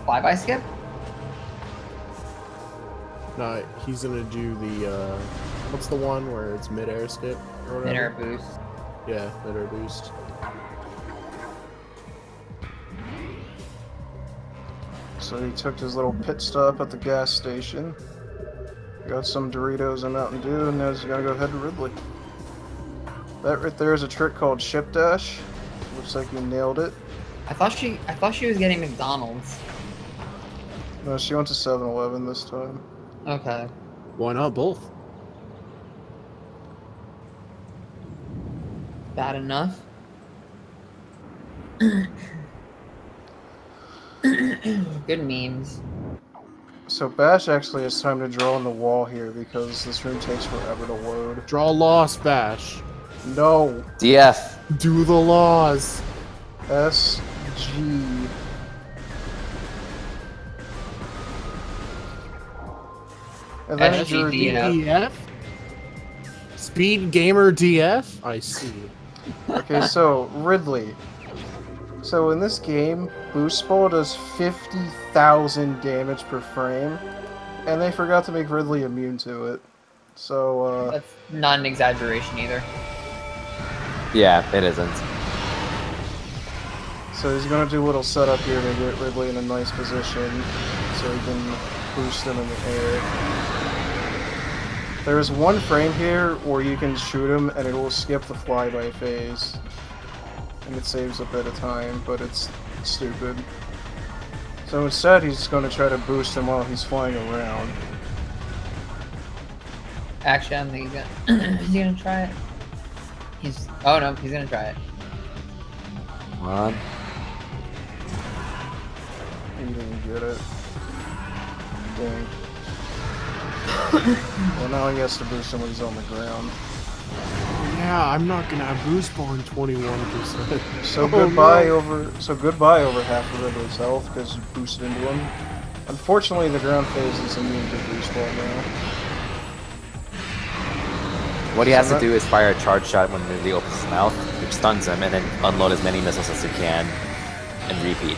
Flyby skip? No, he's gonna do the what's the one where it's mid-air skip or whatever? Mid-air boost. Yeah, mid-air boost. So he took his little pit stop at the gas station. Got some Doritos and Mountain Dew, and now he's gonna go head to Ridley. That right there is a trick called Ship Dash. Looks like you nailed it. I thought she was getting McDonald's. No, she went to 7-Eleven this time. Okay. Why not both? Bad enough. Good memes. So Bash actually has time to draw on the wall here because this room takes forever to load. Draw loss, Bash. No! DF. Do the laws. S, G, And then SGDF. DF? Speed Gamer DF? I see. Okay, so Ridley. So in this game, Boost Ball does 50,000 damage per frame, and they forgot to make Ridley immune to it. So, That's not an exaggeration either. Yeah, it isn't. So he's gonna do a little setup here to get Ridley in a nice position, so he can boost him in the air. There's one frame here where you can shoot him and it will skip the flyby phase. And it saves a bit of time, but it's stupid. So instead he's gonna try to boost him while he's flying around. Actually, I don't think he's gonna. Is he gonna try it? Oh no, he's gonna try it. Come on. He didn't get it. Dang. Well, now he has to boost him when he's on the ground. Yeah, I'm not gonna have Boost Ball in 21%. So goodbye over half of Ridley's health because you boosted into him. Unfortunately, the ground phase is immune to Boost Ball now. What he has to do is fire a charge shot when Ridley opens his mouth, which stuns him, and then unload as many missiles as he can, and repeat.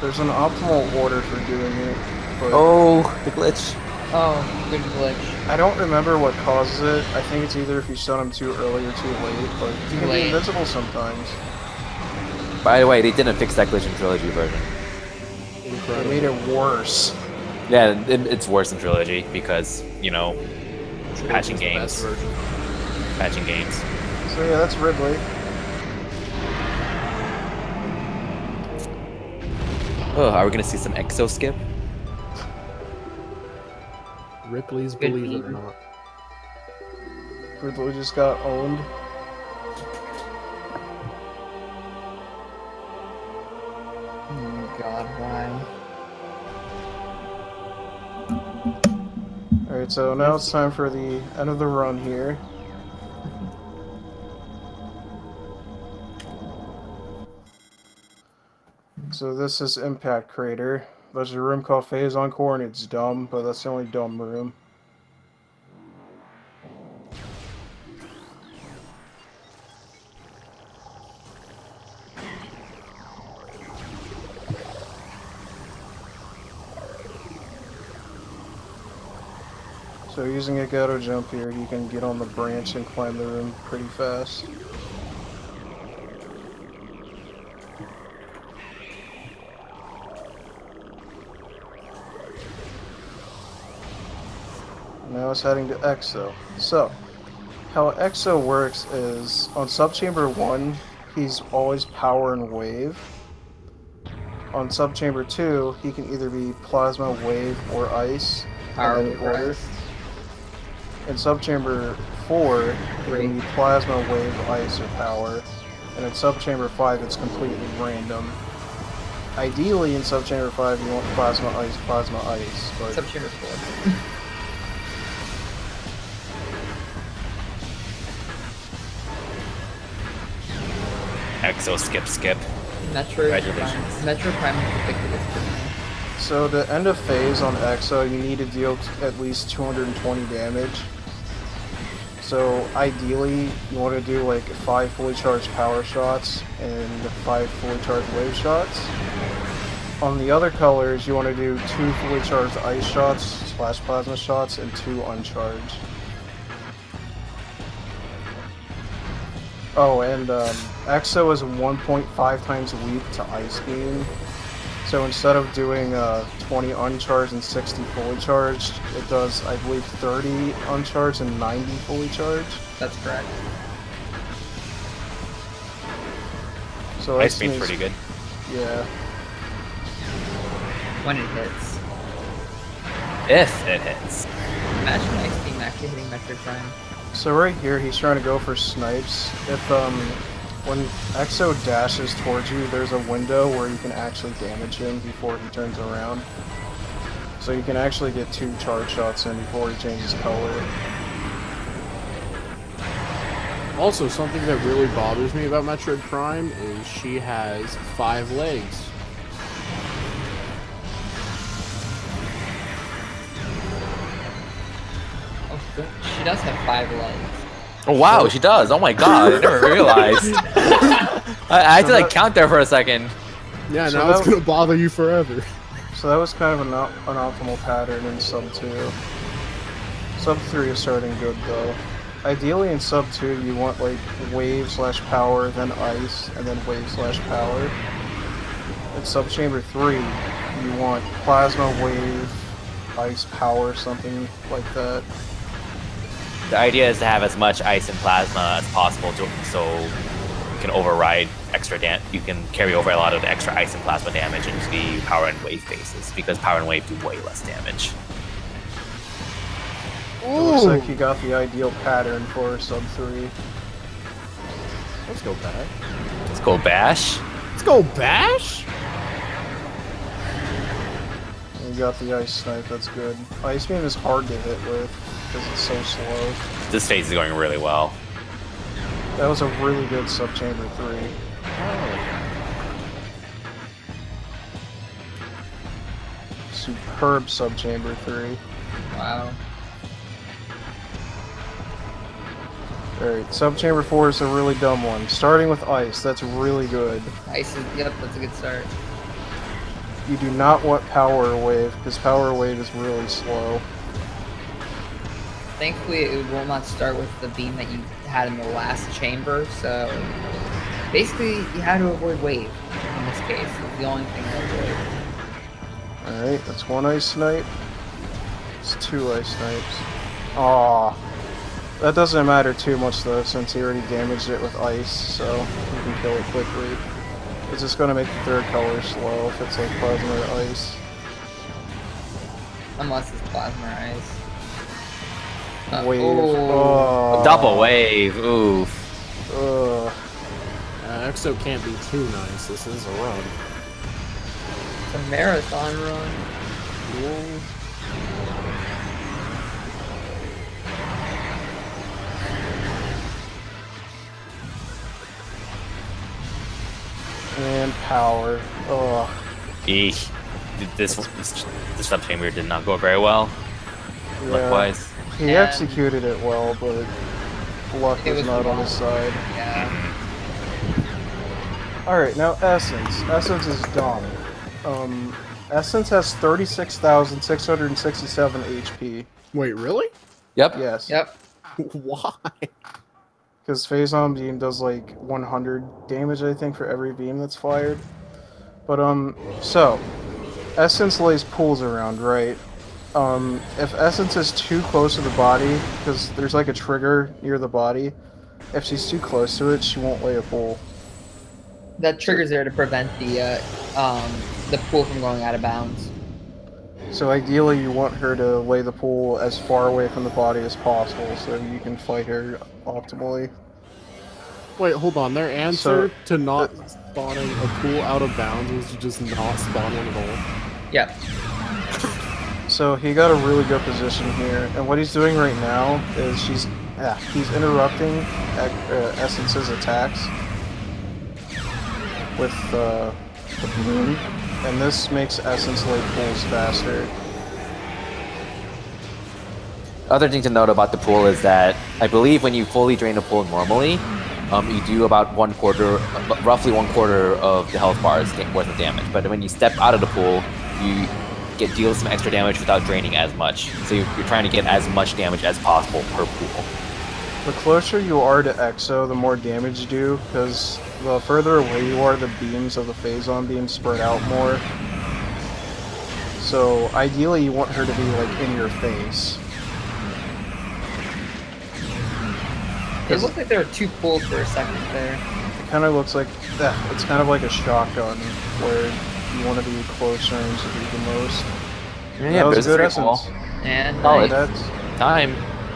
There's an optimal order for doing it, but Oh, the glitch. Oh, good glitch. I don't remember what causes it. I think it's either if you stun him too early or too late, but he can be invincible sometimes. By the way, they didn't fix that glitch in Trilogy version. They made it worse. Yeah, it's worse in Trilogy because, you know, patching games. Patching games. So yeah, that's Ridley. Oh, are we gonna see some exo skip? Ripley's Believe It or Not. Ridley just got owned. Oh god, why? Alright, so now it's time for the end of the run here. So this is Impact Crater. There's a room called Phase Encore and it's dumb, but that's the only dumb room. So using a Gato jump here, you can get on the branch and climb the room pretty fast. Now it's heading to EXO. So, how EXO works is, on Subchamber 1, he's always Power and Wave. On Subchamber 2, he can either be Plasma, Wave, or Ice. Power in any order. In Subchamber 4, he can be Plasma, Wave, Ice, or Power. And in Subchamber 5, it's completely random. Ideally, in Subchamber 5, you want Plasma, Ice, but... Subchamber 4. Exo skip. Metroid Congratulations. Prime. Metroid Prime predicted this for me. So to end a phase on EXO, you need to deal at least 220 damage. So ideally, you want to do like 5 fully charged power shots and 5 fully charged wave shots. On the other colors, you want to do 2 fully charged ice shots, slash plasma shots, and 2 uncharged. Oh, and EXO is 1.5 times weak to Ice Beam. So instead of doing 20 uncharged and 60 fully charged, it does, I believe, 30 uncharged and 90 fully charged. That's correct. So Ice Beam's pretty good. Yeah. When it hits. If it hits. Imagine Ice Beam actually hitting Metroid Prime. So right here, he's trying to go for snipes. If when EXO dashes towards you, there's a window where you can actually damage him before he turns around. So you can actually get 2 charge shots in before he changes color. Also, something that really bothers me about Metroid Prime is she has 5 legs. She does have 5 legs. Oh wow, she does. Oh my god, I never realized. I had to like count there for a second. Yeah, So now it's gonna bother you forever. So that was kind of an optimal pattern in Sub 2. Sub 3 is starting good though. Ideally in Sub 2 you want like wave/power, then ice, and then wave/power. In Sub Chamber 3 you want plasma, wave, ice, power, something like that. The idea is to have as much ice and plasma as possible so you can override extra you can carry over a lot of the extra ice and plasma damage into the power and wave phases, because power and wave do way less damage. It looks like you got the ideal pattern for Sub 3. Let's go bash. Let's go bash. Let's go bash. You got the ice snipe, that's good. Ice beam is hard to hit with because it's so slow. This phase is going really well. That was a really good Sub Chamber 3. Superb Sub Chamber 3. Wow. Alright, Sub Chamber 4 is a really dumb one. Starting with ice, that's really good. Ice is, yep, that's a good start. You do not want power wave, because power wave is really slow. Thankfully, it will not start with the beam that you had in the last chamber, so basically you had to avoid wave in this case. It's the only thing to avoid. Alright, that's one ice snipe. It's 2 ice snipes. Aww. That doesn't matter too much though, since he already damaged it with ice, so you can kill it quickly. It's just gonna make the third color slow if it's like plasma or ice. Unless it's plasma or ice. Wave. Oh. Oh. Double wave. Oof. Ugh. EXO can't be too nice. This is a run. It's a marathon run. Whoa. And power. Ugh. Eesh. This sub chamber did not go very well. Yeah. Luck-wise. He executed it well, but luck It was was not on wrong. his side. Yeah. Alright, now Essence. Essence is dumb. Essence has 36,667 HP. Wait, really? Yep. Yes. Yep. Why? Because Phazon Beam does like 100 damage, I think, for every beam that's fired. But, so, Essence lays pools around, right? If Essence is too close to the body, because there's like a trigger near the body, if she's too close to it, she won't lay a pool. That trigger's there to prevent the pool from going out of bounds. So ideally you want her to lay the pool as far away from the body as possible so you can fight her optimally. Wait, hold on. Their answer to not spawning a pool out of bounds was to just not spawn one at all. Yep. So he got a really good position here, and what he's doing right now is he's interrupting Essence's attacks with the balloon, and this makes Essence lay pools faster. Other thing to note about the pool is that I believe when you fully drain a pool normally, you do about roughly one quarter of the health bars worth of damage. But when you step out of the pool, you deal some extra damage without draining as much. So you're trying to get as much damage as possible per pool. The closer you are to EXO, the more damage you do, because the further away you are, the beams of the Phazon beam spread out more. So ideally you want her to be like in your face. It looked like there were 2 pools for a second there. It kind of looks like it's kind of like a shotgun where you want to be close range to do the most. Yeah, that but was it's a good pretty Essence. cool. And Solid. nice. Time.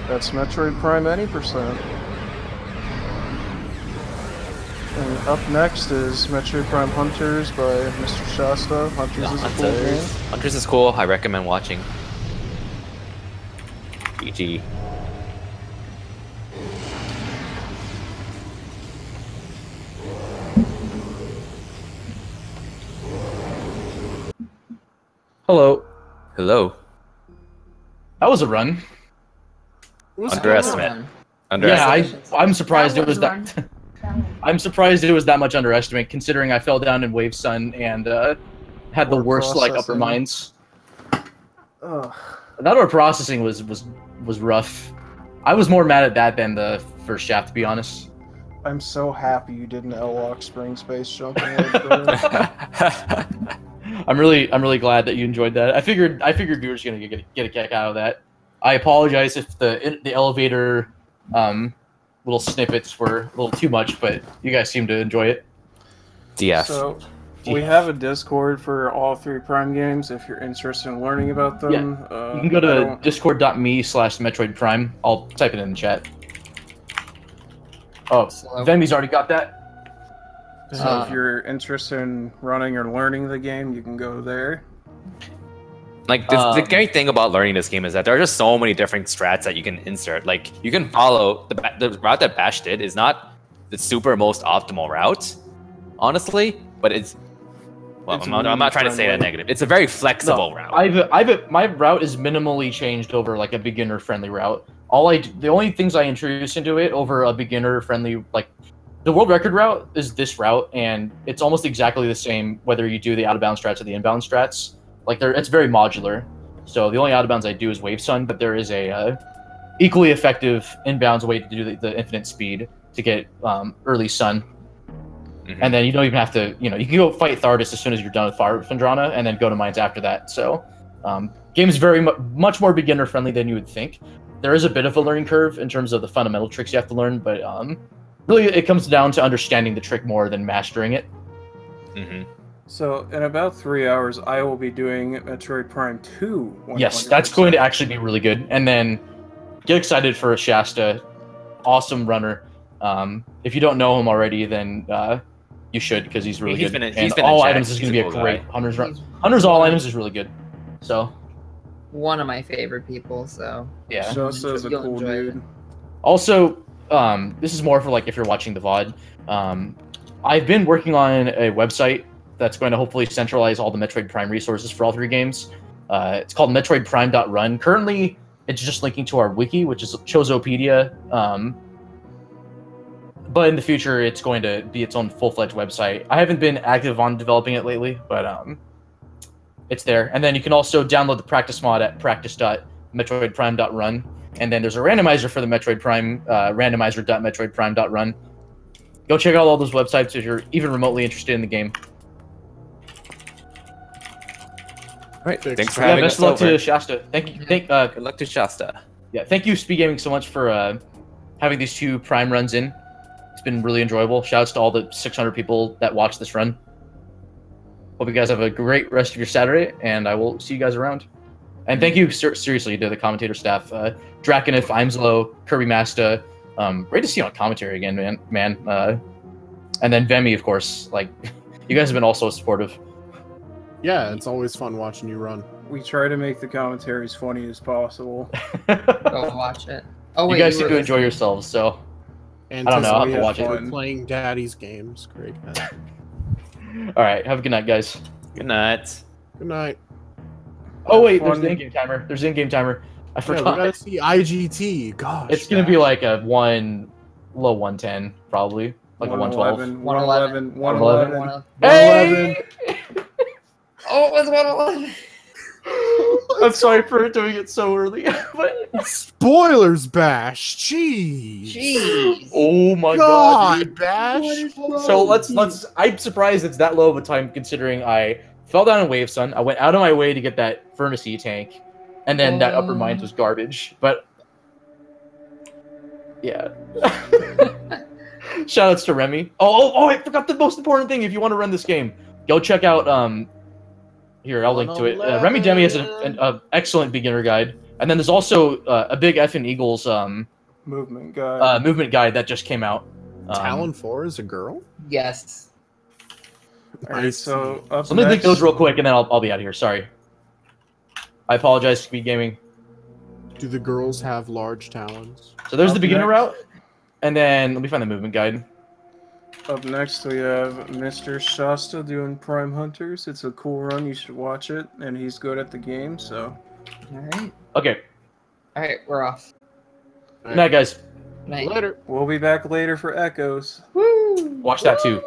That's Metroid Prime any percent. And up next is Metroid Prime Hunters by Mr. Shasta. Hunters is a cool game. Hunters is cool. I recommend watching. GG. Hello. Hello. That was a run. Underestimate. Yeah, I'm surprised it was that. I'm surprised it was that much underestimate, considering I fell down in Wave Sun and had the worst like upper minds. Ugh. That order processing was rough. I was more mad at that than the first shaft, to be honest. I'm so happy you didn't L-lock spring space jumping. I'm really glad that you enjoyed that. I figured viewers are gonna get a kick out of that. I apologize if the elevator little snippets were a little too much, but you guys seem to enjoy it. DF. So we have a Discord for all 3 Prime games if you're interested in learning about them. Yeah. You can go to discord.me/Metroid Prime. I'll type it in the chat. Oh, Venmi's already got that. So if you're interested in running or learning the game, you can go there. Like, the great thing about learning this game is that there are just so many different strats that you can insert. Like, you can follow the route that Bash did is not the super most optimal route, honestly, but it's well, I'm not trying to say that negative. It's a very flexible route. My route is minimally changed over like a beginner friendly route. The only things I introduce into it over a beginner friendly, like the world record route is this route, and it's almost exactly the same whether you do the out of bounds strats or the inbound strats. Like it's very modular. So the only out of bounds I do is Wave Sun, but there is a equally effective inbounds way to do the infinite speed to get early Sun. And then you don't even have to, you can go fight Thardus as soon as you're done with Fire Fendrana, and then go to mines after that. So, game is very much more beginner friendly than you would think. There is a bit of a learning curve in terms of the fundamental tricks you have to learn, but really it comes down to understanding the trick more than mastering it. So in about 3 hours, I will be doing Metroid Prime 2. 100%. Yes, that's going to actually be really good. And then get excited for a Shasta, awesome runner. If you don't know him already, then you should, because he's really good. He's been all items is going to be a great Hunter's all items is really good. So one of my favorite people. So yeah, Shasta's a cool dude. Also, this is more for like if you're watching the VOD. I've been working on a website that's going to hopefully centralize all the Metroid Prime resources for all 3 games. It's called MetroidPrime.run. Currently, it's just linking to our wiki, which is Chozopedia. But in the future, it's going to be its own full-fledged website. I haven't been active on developing it lately, but it's there. And then you can also download the practice mod at practice.metroidprime.run. And then there's a randomizer for the Metroid Prime, randomizer.metroidprime.run. Go check out all those websites if you're even remotely interested in the game. All right, thanks for having us. Best of luck to Shasta. Thank you. Good luck to Shasta. Yeah, thank you, Speed Gaming, so much for having these 2 Prime runs in. It's been really enjoyable. Shouts to all the 600 people that watched this run. Hope you guys have a great rest of your Saturday, and I will see you guys around. And thank you, seriously, to the commentator staff. Drakenif, Imslow, Kirby Masta. Great to see you on commentary again, man. And then Vemi, of course. Like, you guys have been also supportive. Yeah, it's always fun watching you run. We try to make the commentary as funny as possible. Go watch it. Oh, wait, you guys seem to enjoy yourselves, so And I don't know. I'll have to watch it. Playing Daddy's games. Great. All right, have a good night, guys. Good night. Good night. Oh wait, there's the in-game timer. There's the in-game timer. I forgot. Yeah, we gotta see IGT. Gosh. It's gonna be like a low 110, probably. Like a 112. 111. 111. Hey! Oh, it was 111. I'm sorry for doing it so early. But... Spoilers, Bash. Jeez. Oh my god, Bash. So I'm surprised it's that low of a time considering I fell down in Wave Sun. I went out of my way to get that Furnace-y tank, and then that upper mines was garbage. But yeah. Shoutouts to Remy. Oh, I forgot the most important thing. If you want to run this game, go check out here, I'll link to it. Remy Demi has an excellent beginner guide. And then there's also a big F&E Eagles movement guide that just came out. Talon 4 is a girl? Yes. Alright, so let me link those real quick and then I'll be out of here. Sorry. I apologize, Speed Gaming. Do the girls have large talons? So there's the beginner route. And then let me find the movement guide. Up next, we have Mr. Shasta doing Prime Hunters. It's a cool run. You should watch it. And he's good at the game, so... Alright. Okay. Alright, we're off. Good night, guys. Night. Later. We'll be back later for Echoes. Watch that too.